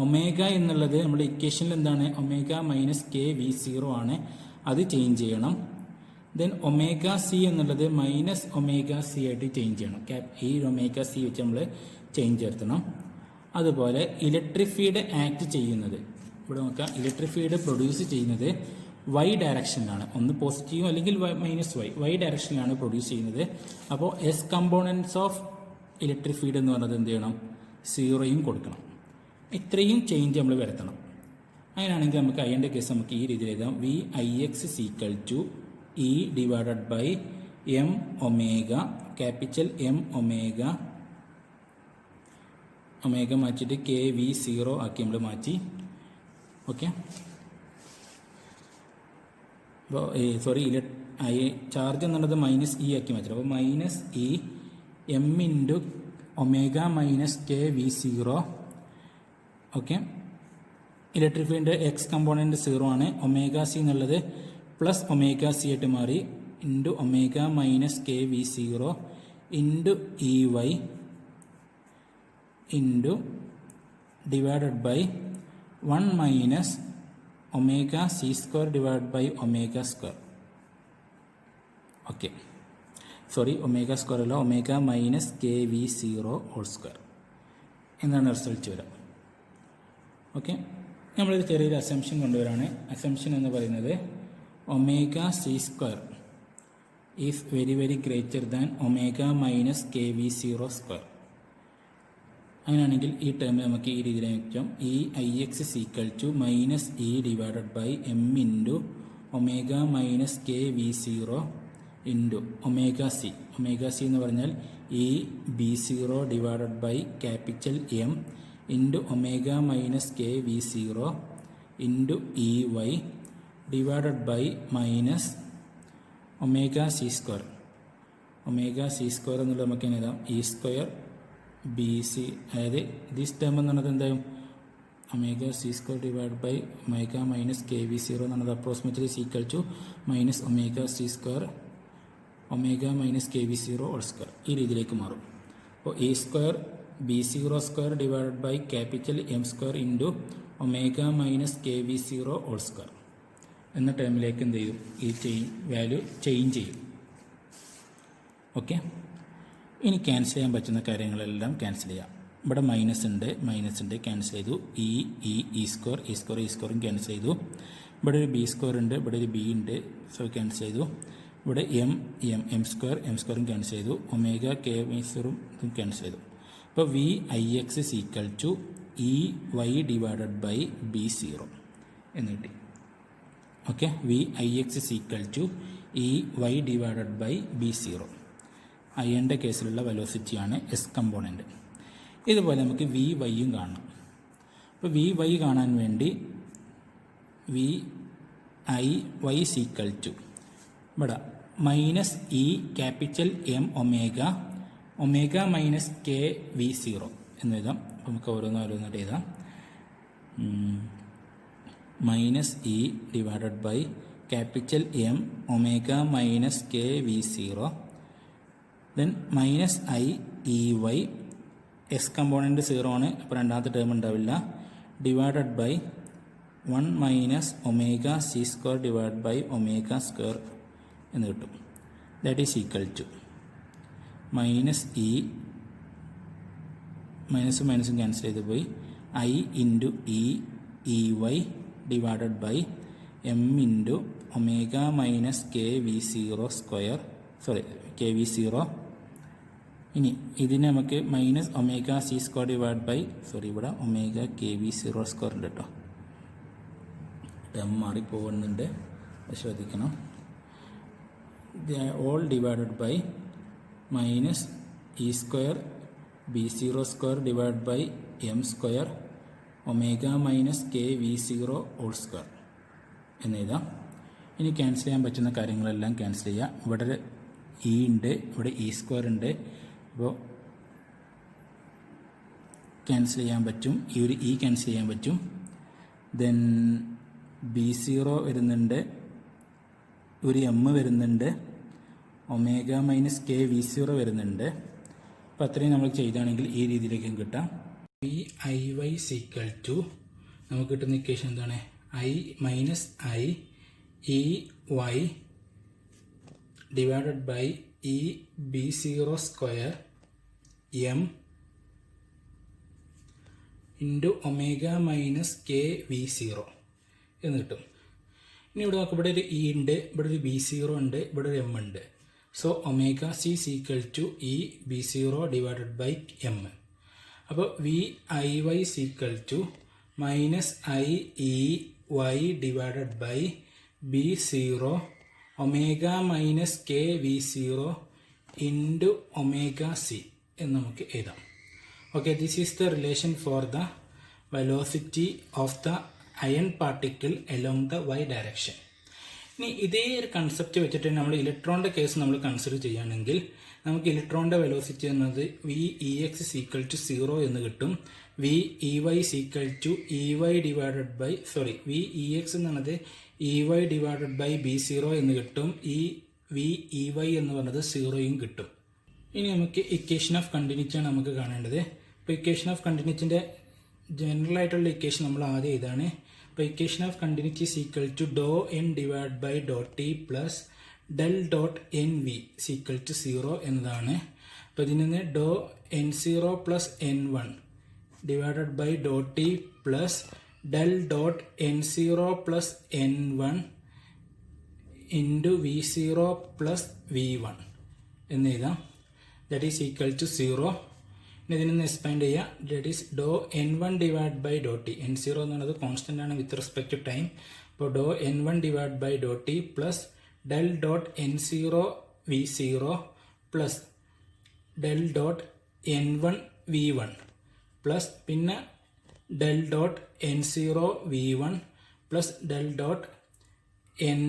ഒമേഗ എന്നുള്ളത് നമ്മുടെ ഇക്വേഷനിൽ എന്താണ്? ഒമേഗ -KV0 ആണ്, അത് ചേഞ്ച് ചെയ്യണം. ദെൻ ഒമേഗ സി എന്നുള്ളത് -ഒമേഗ സി ആയിട്ട് ചേഞ്ച് ചെയ്യണം. ഈ ഒമേഗ സി വെച്ച് നമ്മൾ ചേഞ്ച് വരുത്തണം. അതുപോലെ ഇലക്ട്രിക് ഫീൽഡ് ആക്ട് ചെയ്യുന്നത്, ഇവിടെ നോക്കാം, ഇലക്ട്രിക് ഫീൽഡ് പ്രൊഡ്യൂസ് ചെയ്യുന്നത് Y ഡയറക്ഷനിലാണ്. ഒന്ന് പോസിറ്റീവ് അല്ലെങ്കിൽ -Y ഡയറക്ഷനിലാണ് പ്രൊഡ്യൂസ് ചെയ്യുന്നത്. അപ്പോൾ S components of electric field എന്ന് പറയുന്നത് എന്ത് ചെയ്യണം? 0 കൊടുക്കണം. ഇത്രയും ചേഞ്ച് നമ്മൾ വരുത്തണം. അങ്ങനെയാണെങ്കിൽ നമുക്ക് അയണിൻ്റെ കേസ് നമുക്ക് ഈ രീതിയിൽ എഴുതാം. Vix = E divided by m omega, capital M omega, omega മാറ്റിയിട്ട് KV0 ആക്കി നമ്മൾ മാറ്റി. ഓക്കെ, അപ്പോൾ സോറി, ചാർജ് എന്നുള്ളത് -E ആക്കി മാറ്റി. അപ്പോൾ -E m × omega -KV0. Okay, electric ഫീൽഡിൻ്റെ X കമ്പോണൻറ്റ് 0 ആണ്. ഒമേഗ സി എന്നുള്ളത് പ്ലസ് ഒമേഗ സി ആയിട്ട് മാറി, into omega -KV0 into EY into divided by 1 minus omega C square divide by omega square. Okay, sorry, omega square അല്ല, ഒമേഗ -KV0 ഹോൾ സ്ക്വയർ എന്നാണ് റിസൾട്ട് വരിക. ഓക്കെ, നമ്മളൊരു ചെറിയൊരു അസംഷൻ കൊണ്ടുവരാണ്. അസംഷൻ എന്ന് പറയുന്നത് omega C square is very greater than omega -KV0 square. അങ്ങനെയാണെങ്കിൽ ഈ ടേം നമുക്ക് ഈ രീതിയിൽ വെക്കാം. Ix = -E divided by m into omega -KV0 into omega C. Omega C എന്ന് പറഞ്ഞാൽ EB0 divided by capital M into omega -KV0 into EY divided by minus omega C square. Omega C square എന്നുള്ളത് നമുക്ക് എങ്ങനെ എഴുതാം? E² BC, അതായത് ദിസ് ടേം എന്ന് പറയുന്നത് എന്തായാലും omega C square divide by omega minus K V zero എന്നുള്ളത് approximately equal to minus omega C square omega minus K V zero whole square ഈ രീതിയിലേക്ക് മാറും. അപ്പോൾ A square B zero square divide by capital M square into omega minus K V zero whole square എന്ന ടേമിലേക്ക് എന്ത് ചെയ്യും, ഈ വാല്യൂ ചേഞ്ച് ചെയ്യും. ഓക്കെ, ഇനി ക്യാൻസൽ ചെയ്യാൻ പറ്റുന്ന കാര്യങ്ങളെല്ലാം ക്യാൻസൽ ചെയ്യാം. ഇവിടെ മൈനസ് ഉണ്ട് ക്യാൻസൽ ചെയ്തു. ഇ സ്ക്വയറും ക്യാൻസൽ ചെയ്തു. ഇവിടെ ഒരു ബി സ്ക്വയർ ഉണ്ട്, ഇവിടെ ഒരു ബി ഉണ്ട്, സോ ക്യാൻസൽ ചെയ്തു. ഇവിടെ എം സ്ക്വയറും ക്യാൻസൽ ചെയ്തു. ഒമേഗ കെ വി സീറോ ഇതും ക്യാൻസൽ ചെയ്തു. അപ്പോൾ V I X is equal to E Y divided by B zero എന്ന് കിട്ടി. Okay, V I X is equal to E Y divided by B zero. അയണിൻ്റെ കേസിലുള്ള വെലോസിറ്റിയാണ് എസ് കമ്പോണൻറ്റ്. ഇതുപോലെ നമുക്ക് വി വൈയും കാണണം. അപ്പോൾ വി വൈ കാണാൻ വേണ്ടി V I Y is equal to ഇവിടെ minus E capital M omega minus K V zero എന്ന് എഴുതാം. അപ്പോൾ നമുക്ക് ഓരോന്നായിട്ട് എഴുതാം. Minus E divided by capital M omega minus K V zero, then minus I E Y, X component zero ആണ്, അപ്പോൾ രണ്ടാമത്തെ ടേം ഉണ്ടാവില്ല, divided by 1 minus omega C square divide by omega square എന്ന് കിട്ടും. That is equal to minus E മൈനസും ക്യാൻസൽ ചെയ്ത് പോയി I into E Y divided by M into omega minus K V zero square K V zero. ഇനി ഇതിന് നമുക്ക് minus omega C square divide by ഇവിടെ omega K V zero square ഉണ്ട് കേട്ടോ, ടേം മാറിപ്പോകുന്നുണ്ട്, ശ്രദ്ധിക്കണം. All divided by minus E square B zero square divide by M square omega minus K V zero whole square എന്നെഴുതാം. ഇനി ക്യാൻസൽ ചെയ്യാൻ പറ്റുന്ന കാര്യങ്ങളെല്ലാം ക്യാൻസൽ ചെയ്യാം. ഇവിടെ ഇ ഉണ്ട്, ഇവിടെ ഇ സ്ക്വയർ ഉണ്ട്, അപ്പോൾ ക്യാൻസൽ ചെയ്യാൻ പറ്റും. ഈ ഒരു ഇ ക്യാൻസൽ ചെയ്യാൻ പറ്റും. ദെൻ ബി സീറോ വരുന്നുണ്ട്, ഒരു എം വരുന്നുണ്ട്, omega minus K V zero വരുന്നുണ്ട്. അപ്പോൾ അത്രയും നമ്മൾ ചെയ്താണെങ്കിൽ ഈ രീതിയിലേക്കും കിട്ടാം. V I Y is equal to നമുക്ക് കിട്ടുന്ന ഇക്വേഷൻ എന്താണ്, I minus I E Y divided by E B zero square M into omega minus K V zero എന്ന് കിട്ടും. ഇനി ഇവിടെ നോക്കുക, ഇവിടെ ഒരു ഇ ഉണ്ട്, ഇവിടെ ഒരു ബി സീറോ ഉണ്ട്, ഇവിടെ ഒരു എം ഉണ്ട്. So omega C is equal to E B zero divided by M. അപ്പോൾ V I Y is equal to minus I E Y divided by B zero omega minus K V zero into omega C എന്ന് നമുക്ക് എഴുതാം. Okay, this is the relation for the velocity of the ion particle along the Y direction. ഇനി ഇതേ ഒരു കൺസെപ്റ്റ് വെച്ചിട്ട് നമ്മൾ ഇലക്ട്രോണിൻ്റെ കേസ് നമ്മൾ കൺസിഡർ ചെയ്യുകയാണെങ്കിൽ നമുക്ക് ഇലക്ട്രോണിൻ്റെ വെലോസിറ്റി എന്നത് V E X is equal to 0 എന്ന് കിട്ടും. V E Y is equal to E Y divided by V E X എന്നുള്ളത് E Y divided by B zero എന്ന് കിട്ടും. ഈ വി ഇ വൈ എന്ന് പറയുന്നത് 0യും കിട്ടും. ഇനി നമുക്ക് ഇക്വേഷൻ ഓഫ് കണ്ടിന്യൂറ്റിയാണ് നമുക്ക് കാണേണ്ടത്. അപ്പോൾ ഇക്വേഷൻ ഓഫ് കണ്ടിന്യൂറ്റിൻ്റെ ജനറൽ ആയിട്ടുള്ള ഇക്വേഷൻ നമ്മൾ ആദ്യം ഇതാണ്. അപ്പോൾ equation of continuity is equal to ഡോ N divide by dot T plus del dot N V equal to 0 എന്നതാണ്. അപ്പോൾ ഇതിൽ നിന്ന് ഡോ N zero plus N one divided by dot T plus del dot N zero plus N one into V zero plus V one എന്ന് എഴുതാം. That is equal to 0. ഇനി ഇതിനൊന്ന് എക്സ്പാൻഡ് ചെയ്യുക. ദാറ്റ് ഈസ് ഡോ N one divide by dot T, N zero എന്നുള്ളത് കോൺസ്റ്റൻ്റ് ആണ് വിത്ത് റെസ്പെക്ട് ടു ടൈം. അപ്പോൾ ഡോ N one divide by dot T plus del dot N zero V zero plus del dot N one V one plus പിന്നെ del dot N zero V one plus del dot N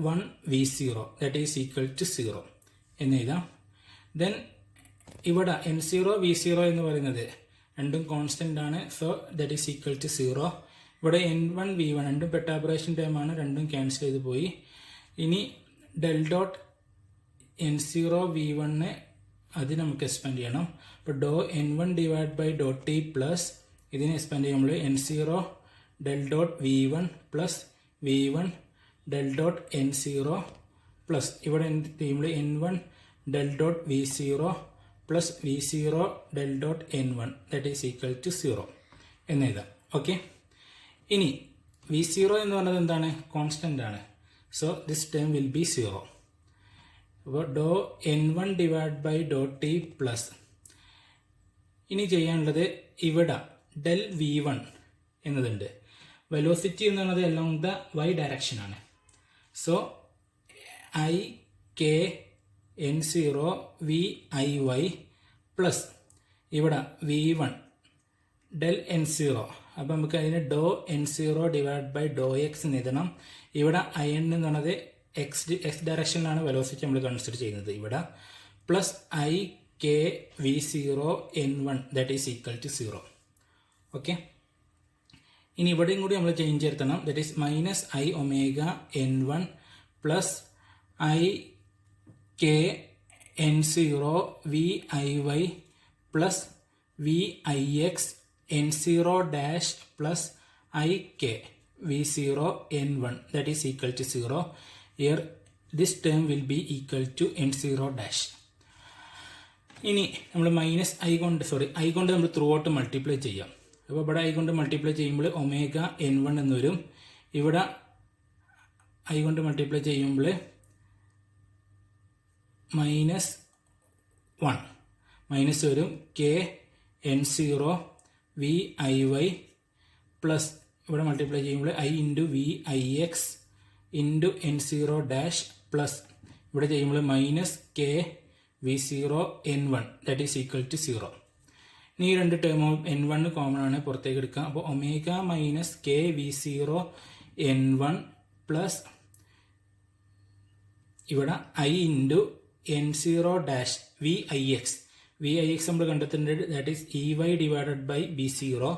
one V zero that is equal to 0 എന്ന് എഴുതാം. ദെൻ ഇവിടെ എൻ സീറോ വി സീറോ എന്ന് പറയുന്നത് രണ്ടും കോൺസ്റ്റൻ്റ് ആണ്. So that is equal to 0. ഇവിടെ n1 v1 രണ്ടും പെർട്ടർബേഷൻ ടേമാണ്, രണ്ടും ക്യാൻസൽ ചെയ്ത് പോയി. ഇനി ഡെൽ ഡോട്ട് n0 v1 അത് നമുക്ക് എക്സ്പാൻഡ് ചെയ്യണം. അപ്പോൾ do n1 divide by dot T plus ഇതിനെ എക്സ്പാൻഡ് ചെയ്യുമ്പോൾ n0 del dot v1 plus v1 del dot n0 plus ഇവിടെ എന്ത് ചെയ്യുമ്പോൾ n1 del dot v0 plus v0 del dot n1 that is equal to 0 എന്നെഴുതാം. ഓക്കെ, ഇനി v0 എന്ന് പറഞ്ഞത് എന്താണ്? കോൺസ്റ്റൻ്റ് ആണ്. So this term will be 0. അപ്പോൾ do n1 divide by dot T plus ഇനി ചെയ്യാനുള്ളത് ഇവിടെ ഡെൽ v1 എന്നതുണ്ട്. വെലോസിറ്റി എന്ന് പറയുന്നത് അലോങ് ദ y ഡയറക്ഷൻ ആണ്. So i k n0 v i y plus ഇവിടെ v1 ഡെൽ n0. അപ്പം നമുക്ക് അതിന് do n0 divide by do X എന്ന് എഴുതണം. ഇവിടെ i n എന്ന് പറയുന്നത് എക്സ് ഡയറക്ഷനിലാണ് വെലോസിറ്റി നമ്മൾ കൺസിഡർ ചെയ്യുന്നത്. ഇവിടെ plus i k v0 n1 that is equal to 0. Okay, ഇനി ഇവിടെയും കൂടി നമ്മൾ ചേഞ്ച് വരുത്തണം. That is minus i omega n1 plus i k n0 v i y plus v i x n0 dash plus i k v0 n1 that is equal to 0. Here this term will be equal to n0 dash. ഇനി നമ്മൾ മൈനസ് ഐ കൊണ്ട് നമ്മൾ ത്രൂ ഔട്ട് മൾട്ടിപ്ലൈ ചെയ്യാം. അപ്പോൾ ഇവിടെ ഐ കൊണ്ട് മൾട്ടിപ്ലൈ ചെയ്യുമ്പോൾ ഒമേഗ n1 എന്ന് വരും. ഇവിടെ ഐ കൊണ്ട് മൾട്ടിപ്ലൈ ചെയ്യുമ്പോൾ മൈനസ് 1 മൈനസ് വരും. K n0 V I Y plus ഇവിടെ മൾട്ടിപ്ലൈ ചെയ്യുമ്പോൾ I into V I X into n0 dash plus ഇവിടെ ചെയ്യുമ്പോൾ minus K v0 n1 that is equal to 0. ഇനി ഈ രണ്ട് ടേമും n1 കോമൺ ആണ്, പുറത്തേക്ക് എടുക്കാം. അപ്പോൾ omega minus K v0 n1 plus ഇവിടെ I into n0 dash V I X നമ്മൾ കണ്ടെത്തേണ്ടത് that is E Y divided by b0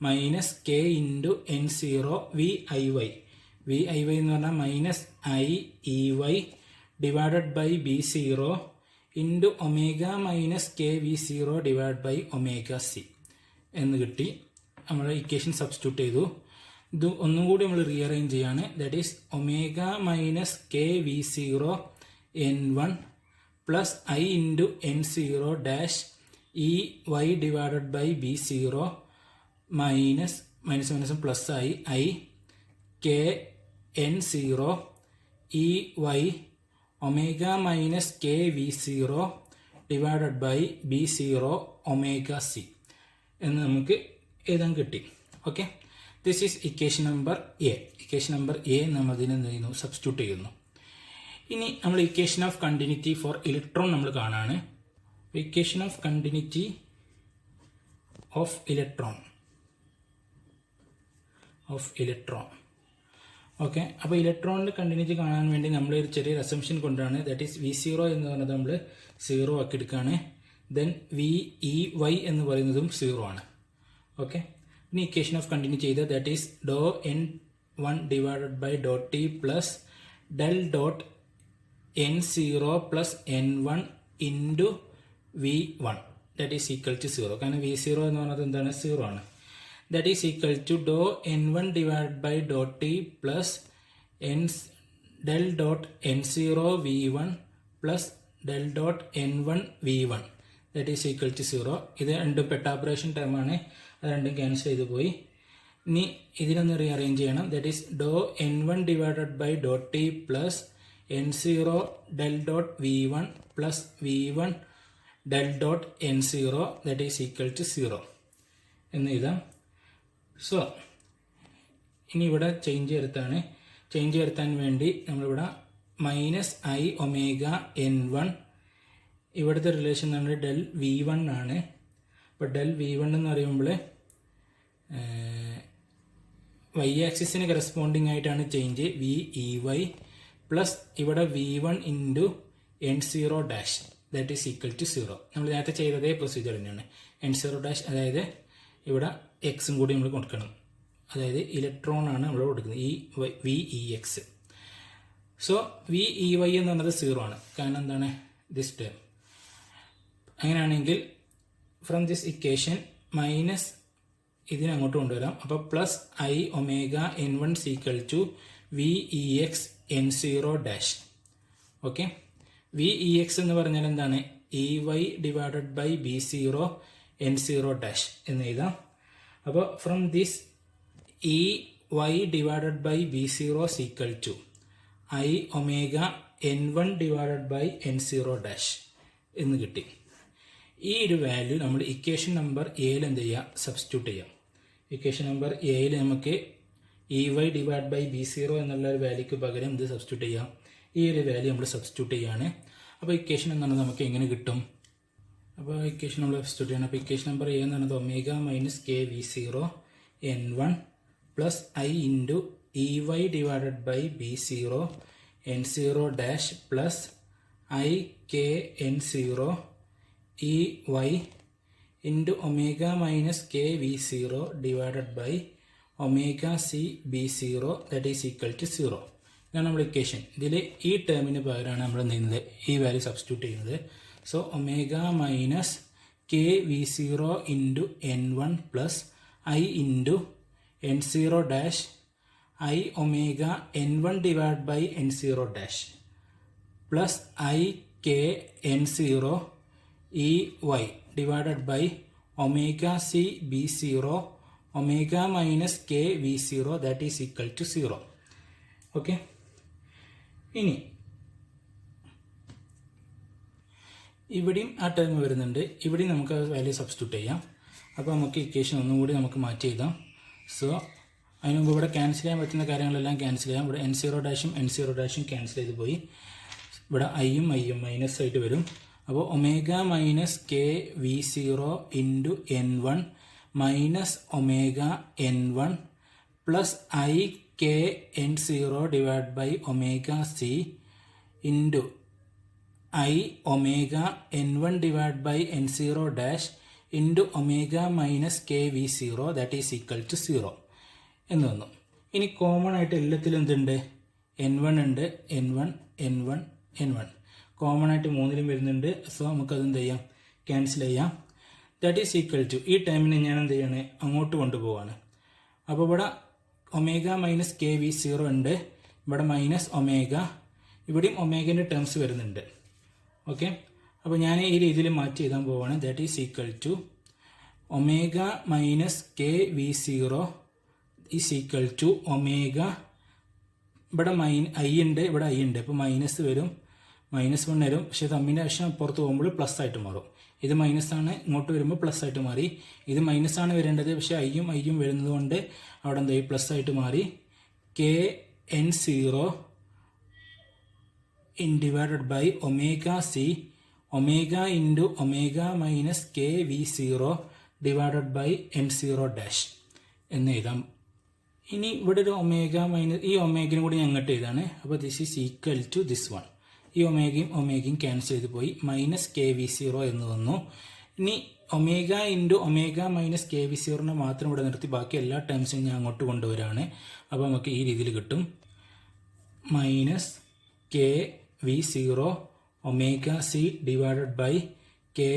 minus K into n0 V I Y എന്ന് പറഞ്ഞാൽ minus I E Y divided by b0 into omega minus K v0 divide by omega C എന്ന് കിട്ടി. നമ്മൾ ഇക്വേഷൻ സബ്സ്റ്റിറ്റ്യൂട്ട് ചെയ്തു. ഇത് ഒന്നും കൂടി നമ്മൾ റീഅറേഞ്ച് ചെയ്യാണ്. That is omega minus K v0 n1 plus I into n0 dash E Y divided by b0 minus plus ആയി I K n0 E Y omega minus K v0 divided by b0 omega C എന്ന് നമുക്ക് എഴുതാൻ കിട്ടി. Okay, this is equation number A. Equation number A നമ്മൾ ഇതിനെ എന്ത് ചെയ്യുന്നു? സബ്സ്റ്റിറ്റ്യൂട്ട് ചെയ്യുന്നു. ഇനി നമ്മൾ equation of continuity for electron നമ്മൾ കാണാണ്. Equation of continuity of electron okay, അപ്പോൾ ഇലക്ട്രോണിൻ്റെ കണ്ടിന്യൂറ്റി കാണാൻ വേണ്ടി നമ്മൾ ഒരു ചെറിയൊരു അസംഷൻ കൊണ്ടാണ്. ദാറ്റ് ഈസ് v0 എന്ന് പറയുന്നത് നമ്മൾ 0 ആക്കി എടുക്കുകയാണ്. ദെൻ വി ഇ വൈ എന്ന് പറയുന്നതും 0 ആണ്. ഓക്കെ, ഇനി ഇക്വേഷൻ ഓഫ് കണ്ടിന്യൂ ചെയ്ത് that is do n1 divided by dot T plus del dot n0 plus n1 into v1 that is equal to 0. കാരണം v0 എന്ന് പറയുന്നത് എന്താണ്? 0 ആണ്. That is equal to do n1 divide by dot T plus del dot n0 v1 plus del dot n1 v1 that is equal to 0. ഇത് രണ്ടും പെർട്ടർബേഷൻ ടേമാണ്, അത് രണ്ടും ക്യാൻസൽ ചെയ്ത് പോയി. ഇനി ഇതിനൊന്ന് റീഅറേഞ്ച് ചെയ്യണം. That is do n1 divided by dot T plus n0 del dot v1 plus v1 del dot n0 that is equal to 0 എന്ന് എഴുതാം. സോ ഇനി ഇവിടെ ചേഞ്ച് വരുത്താൻ വേണ്ടി നമ്മളിവിടെ മൈനസ് ഐ ഒമേഗ n1 ഇവിടുത്തെ റിലേഷൻ എന്ന് പറഞ്ഞാൽ ഡെൽ v1 ആണ്. അപ്പോൾ ഡെൽ v1 എന്ന് പറയുമ്പോൾ വൈ ആക്സിസിന് കറസ്പോണ്ടിങ് ആയിട്ടാണ് change V E Y plus ഇവിടെ v1 into n0 dash that is equal to 0. നമ്മൾ നേരത്തെ ചെയ്തതേ പ്രൊസീജിയർ തന്നെയാണ്. n0 അതായത് ഇവിടെ എക്സും കൂടി നമ്മൾ കൊടുക്കണം. അതായത് ഇലക്ട്രോൺ ആണ് നമ്മൾ കൊടുക്കുന്നത് VEX. സോ VEY എന്ന് പറഞ്ഞത് 0 ആണ്. കാരണം എന്താണ് ദിസ് ടേം. അങ്ങനെയാണെങ്കിൽ ഫ്രം ദിസ് ഇക്വേഷൻ മൈനസ് ഇതിനങ്ങോട്ട് കൊണ്ടുവരാം. അപ്പോൾ plus I omega N1 equal to VEX N0 okay. VEX എന്ന് പറഞ്ഞാൽ എന്താണ്? EY divided by B0 N0 എന്ന് എഴുതാം. അപ്പോൾ from this EY divided by B0 equal to I omega N1 divided by N0 എന്ന് കിട്ടി. ഈ ഒരു വാല്യൂ നമ്മൾ ഇക്വേഷൻ നമ്പർ 7 എന്ത് ചെയ്യുക? സബ്സ്റ്റിറ്റ്യൂട്ട് ചെയ്യാം. ഇക്വേഷൻ നമ്പർ 7 നമുക്ക് EY ഡിവൈഡ് ബൈ B0 എന്നുള്ള ഒരു വാല്യൂക്ക് പകരം ഇത് സബ്സ്റ്റിറ്റ്യൂട്ട് ചെയ്യാം. ഈ ഒരു വാല്യൂ നമ്മൾ സബ്സ്റ്റിറ്റ്യൂട്ട് ചെയ്യുകയാണ്. അപ്പോൾ ഇക്വേഷൻ എന്ന് പറഞ്ഞാൽ നമുക്ക് എങ്ങനെ കിട്ടും? അപ്പോൾ ഇക്വേഷൻ നമ്മൾ സബ്സ്റ്റിറ്റ്യൂട്ട് ചെയ്യണം. അപ്പോൾ ഇക്വേഷൻ നമ്പർ 7 എന്ന് പറയുന്നത് omega minus K V0 N1 plus I into EY divided by B0 N0 plus I K N0 EY into omega minus K V0 divided by omega C B0 that is equal to 0. ഇതാണ് നമ്മുടെ ഇക്വേഷൻ. ഇതിൽ ഈ ടേമിന് പകരമാണ് നമ്മൾ എന്ത് ഈ വാല്യൂ സബ്സ്റ്റിറ്റ്യൂട്ട് ചെയ്യുന്നത്. So omega minus K V0 into N1 plus I into N0 I omega N1 divide by N0 plus I K N0 EY divided by omega C B0 omega minus K V0 that is equal to 0. Okay. ഇനി ഇവിടെയും ആ ടേം വരുന്നുണ്ട്. ഇവിടെയും നമുക്ക് വാല്യൂ സബ്സ്റ്റിറ്റ്യൂട്ട് ചെയ്യാം. അപ്പോൾ നമുക്ക് ഇക്വേഷൻ ഒന്നും കൂടി നമുക്ക് മാറ്റി എഴുതാം. സോ അതിന് മുമ്പ് ഇവിടെ ക്യാൻസൽ ചെയ്യാൻ പറ്റുന്ന കാര്യങ്ങളെല്ലാം ക്യാൻസൽ ചെയ്യാം. ഇവിടെ N0 ക്യാൻസൽ ചെയ്ത് പോയി. ഇവിടെ ഐയും മൈനസ് ആയിട്ട് വരും. അപ്പോൾ omega minus K V0 into N1 minus omega N1 plus I K N0 divide by omega C into I omega N1 divide by N0 into omega minus K V0 that is equal to 0 എന്ന് വന്നു. ഇനി കോമൺ ആയിട്ട് എല്ലാത്തിലും എന്തുണ്ട്? N1 ഉണ്ട്. N1 കോമൺ ആയിട്ട് മൂന്നിലും വരുന്നുണ്ട്. സോ നമുക്കത് എന്ത് ചെയ്യാം? ക്യാൻസൽ ചെയ്യാം. ദാറ്റ് ഈസ് ഈക്വൽ ടു ഈ ടൈമിന് ഞാൻ എന്ത് ചെയ്യാണ്? അങ്ങോട്ട് കൊണ്ടുപോവാണ്. അപ്പോൾ ഇവിടെ ഒമേഗ മൈനസ് കെ V0 ഉണ്ട്. ഇവിടെ മൈനസ് ഒമേഗ, ഇവിടെയും ഒമേഗൻ്റെ ടേംസ് വരുന്നുണ്ട്. ഓക്കെ. അപ്പോൾ ഞാൻ ഈ രീതിയിൽ മാറ്റി എഴുതാൻ പോവാണ്. That is equal to omega minus K V0 is equal to omega, ഇവിടെ ഐ ഉണ്ട്, ഇവിടെ ഐ ഉണ്ട്. അപ്പോൾ മൈനസ് വരും, -1 വരും. പക്ഷേ തമ്മിൻ്റെ ആവശ്യം പുറത്ത് പോകുമ്പോൾ പ്ലസ് ആയിട്ട് മാറും. ഇത് മൈനസ് ആണ്, ഇങ്ങോട്ട് വരുമ്പോൾ പ്ലസ് ആയിട്ട് മാറി. ഇത് മൈനസ് ആണ് വരേണ്ടത്, പക്ഷേ ഐയും വരുന്നത് കൊണ്ട് അവിടെ എന്തായി? പ്ലസ് ആയിട്ട് മാറി. K N0 divided by omega C omega into omega minus K V0 divided by N0 എന്ന് എഴുതാം. ഇനി ഇവിടെ ഒരു ഒമേഗ മൈനസ് ഈ ഒമേഗയും കൂടി അങ്ങോട്ട് എഴുതാണ്. അപ്പോൾ this is equal to this one. ഈ ഒമേഗയും ക്യാൻസൽ ചെയ്ത് പോയി. മൈനസ് കെ V0 എന്ന് വന്നു. ഇനി omega into omega minus K V0 മാത്രം ഇവിടെ നിർത്തി ബാക്കി എല്ലാ ടേംസും ഞാൻ അങ്ങോട്ട് കൊണ്ടുവരാണ്. അപ്പോൾ നമുക്ക് ഈ രീതിയിൽ കിട്ടും. Minus K V0 omega C divided by K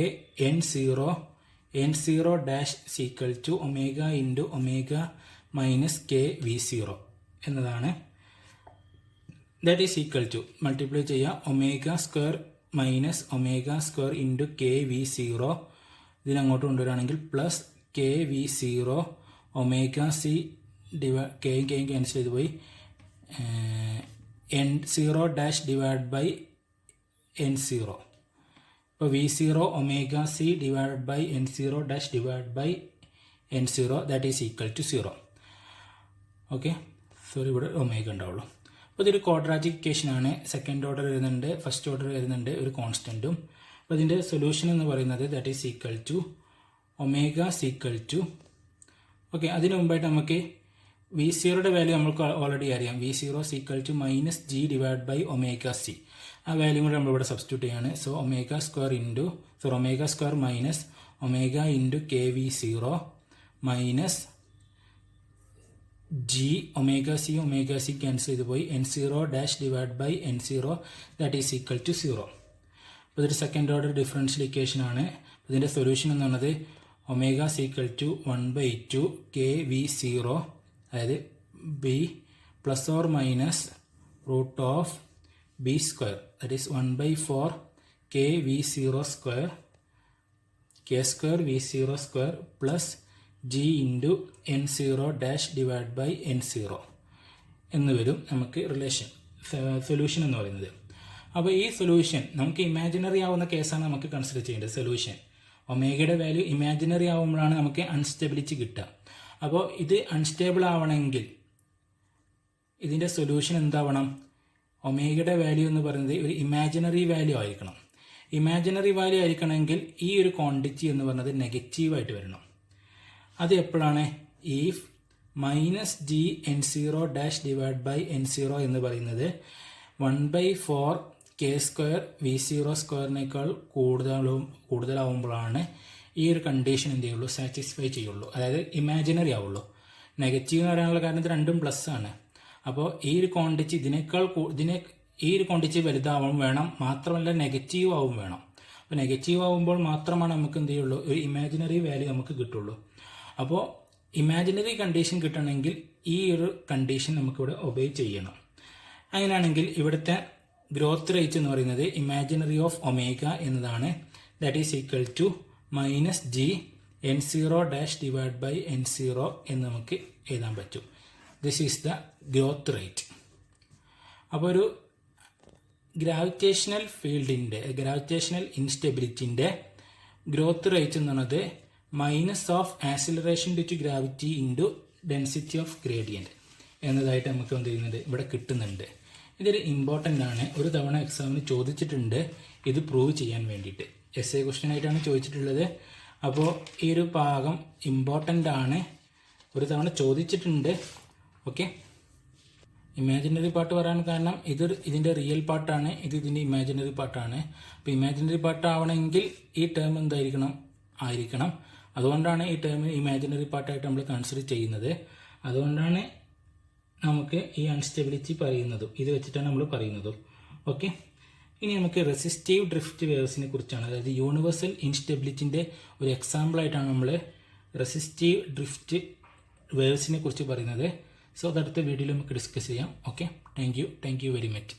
N0 equal to omega into omega minus K V0 എന്നതാണ്. That is equal to multiply ചെയ്യുക. Omega square minus omega square into K V0 ഇതിനങ്ങോട്ട് കൊണ്ടുവരികയാണെങ്കിൽ plus K V0 omega C കെയും ക്യാൻസൽ ചെയ്ത് പോയി. N0 divide by N0. ഇപ്പോൾ V0 omega C divide by N0 divide by N0 that is equal to 0. Okay. Sorry, ഇവിടെ ഒമേഗ ഉണ്ടാവുള്ളൂ. അപ്പോൾ ഇതൊരു ക്വാഡ്രാറ്റിക് ഇക്വേഷനാണ്. സെക്കൻഡ് ഓർഡർ വരുന്നുണ്ട്, ഫസ്റ്റ് ഓർഡർ വരുന്നുണ്ട്, ഒരു കോൺസ്റ്റൻറ്റും. അപ്പോൾ ഇതിൻ്റെ സൊല്യൂഷൻ എന്ന് പറയുന്നത് that is equal to omega equal to okay. അതിന് മുമ്പായിട്ട് നമുക്ക് V0 വാല്യൂ നമുക്ക് ഓൾറെഡി അറിയാം. V0 equal to minus G divide by omega c. ആ വാല്യൂ കൂടെ നമ്മളിവിടെ സബ്സ്റ്റിറ്റ്യൂട്ട് ചെയ്യാണ്. So omega square minus omega into k v 0 minus g omega c cancel ചെയ്ത് പോയി n0 dash divide by n0 that is equal to 0. അപ്പോൾ ഇതൊരു സെക്കൻഡ് ഓർഡർ ഡിഫറൻഷ്യൽ ഇക്വേഷൻ ആണ്. ഇതിൻ്റെ സൊല്യൂഷൻ എന്ന് പറയുന്നത് omega c equal to 1/2 k v 0 അതായത് b plus or minus root of b square that is 1/4 k v 0 square k square v 0 square plus g into n0 dash divide by n0 എന്ന് വരും നമുക്ക് സൊല്യൂഷൻ എന്ന് പറയുന്നത്. അപ്പോൾ ഈ സൊല്യൂഷൻ നമുക്ക് ഇമാജിനറി ആവുന്ന കേസാണ് നമുക്ക് കൺസിഡർ ചെയ്യേണ്ടത്. സൊല്യൂഷൻ ഒമേഗയുടെ വാല്യൂ ഇമാജിനറി ആവുമ്പോഴാണ് നമുക്ക് അൺസ്റ്റെബിലിറ്റി കിട്ടുക. അപ്പോൾ ഇത് അൺസ്റ്റേബിൾ ആവണമെങ്കിൽ ഇതിൻ്റെ സൊല്യൂഷൻ എന്താവണം? ഒമേഗയുടെ വാല്യൂ എന്ന് പറയുന്നത് ഒരു ഇമാജിനറി വാല്യൂ ആയിരിക്കണം. ഇമാജിനറി വാല്യൂ ആയിരിക്കണമെങ്കിൽ ഈ ഒരു ക്വാണ്ടിറ്റി എന്ന് പറയുന്നത് നെഗറ്റീവായിട്ട് വരണം. അത് എപ്പോഴാണ്? If minus G n0 dash divide by n0 എന്ന് പറയുന്നത് 1/4 കെ സ്ക്വയർ വി 0 സ്ക്വയറിനേക്കാൾ കൂടുതലാവുമ്പോഴാണ് ഈ ഒരു കണ്ടീഷൻ എന്ത് ചെയ്യുള്ളൂ? സാറ്റിസ്ഫൈ ചെയ്യുള്ളൂ. അതായത് ഇമാജിനറി ആവുള്ളൂ. നെഗറ്റീവ് എന്ന് പറയാനുള്ള കാരണം ഇത് രണ്ടും പ്ലസ് ആണ്. അപ്പോൾ ഈ ഒരു ക്വാണ്ടിറ്റി ഈ ഒരു ക്വാണ്ടിറ്റി വലുതാവും വേണം, മാത്രമല്ല നെഗറ്റീവ് ആവും വേണം. അപ്പോൾ നെഗറ്റീവ് ആവുമ്പോൾ മാത്രമാണ് നമുക്ക് എന്ത് ചെയ്യുള്ളൂ? ഒരു ഇമാജിനറി വാല്യൂ നമുക്ക് കിട്ടുള്ളൂ. അപ്പോൾ ഇമാജിനറി കണ്ടീഷൻ കിട്ടണമെങ്കിൽ ഈ ഒരു കണ്ടീഷൻ നമുക്കിവിടെ ഒബേ ചെയ്യണം. അങ്ങനെയാണെങ്കിൽ ഇവിടുത്തെ ഗ്രോത്ത് റേറ്റ് എന്ന് പറയുന്നത് ഇമാജിനറി ഓഫ് ഒമേഗ എന്നതാണ്. That is equal to minus G n0 dash divide by n0 എന്ന് നമുക്ക് എഴുതാൻ പറ്റും. This is the growth rate. അപ്പോൾ ഒരു ഗ്രാവിറ്റേഷണൽ ഇൻസ്റ്റെബിലിറ്റിൻ്റെ ഗ്രോത്ത് റേറ്റ് എന്ന് പറയുന്നത് minus of acceleration due to gravity into density of gradient എന്നതായിട്ട് നമുക്ക് എന്ത് ചെയ്യുന്നത് ഇവിടെ കിട്ടുന്നുണ്ട്. ഇതൊരു ഇമ്പോർട്ടൻ്റ് ആണ്. ഒരു തവണ എക്സാമിന് ചോദിച്ചിട്ടുണ്ട് ഇത് പ്രൂവ് ചെയ്യാൻ വേണ്ടിയിട്ട്. എസ് എ ക്വസ്റ്റ്യൻ ആയിട്ടാണ് ചോദിച്ചിട്ടുള്ളത്. അപ്പോൾ ഈ ഒരു ഭാഗം ഇമ്പോർട്ടൻ്റ് ആണ്, ഒരു തവണ ചോദിച്ചിട്ടുണ്ട്. ഓക്കെ, ഇമാജിനറി പാർട്ട് പറയാൻ കാരണം ഇതിൻ്റെ റിയൽ പാർട്ടാണ്, ഇതിൻ്റെ ഇമാജിനറി പാർട്ടാണ്. അപ്പോൾ ഇമാജിനറി പാർട്ട് ആവണമെങ്കിൽ ഈ ടേം ആയിരിക്കണം. അതുകൊണ്ടാണ് ഈ ടേം ഇമാജിനറി പാർട്ടായിട്ട് നമ്മൾ കൺസിഡർ ചെയ്യുന്നത്. അതുകൊണ്ടാണ് നമുക്ക് ഈ അൺസ്റ്റെബിലിറ്റി പറയുന്നതും ഇത് വെച്ചിട്ടാണ് നമ്മൾ പറയുന്നതും. ഓക്കെ, ഇനി നമുക്ക് റെസിസ്റ്റീവ് ഡ്രിഫ്റ്റ് വേവ്സിനെ കുറിച്ചാണ്, അതായത് യൂണിവേഴ്സൽ ഇൻസ്റ്റെബിലിറ്റിൻ്റെ ഒരു എക്സാമ്പിളായിട്ടാണ് നമ്മൾ റെസിസ്റ്റീവ് ഡ്രിഫ്റ്റ് വേവ്സിനെ കുറിച്ച് പറയുന്നത്. സോ അതടുത്ത വീഡിയോയിൽ നമുക്ക് ഡിസ്കസ് ചെയ്യാം. Okay, thank you very much.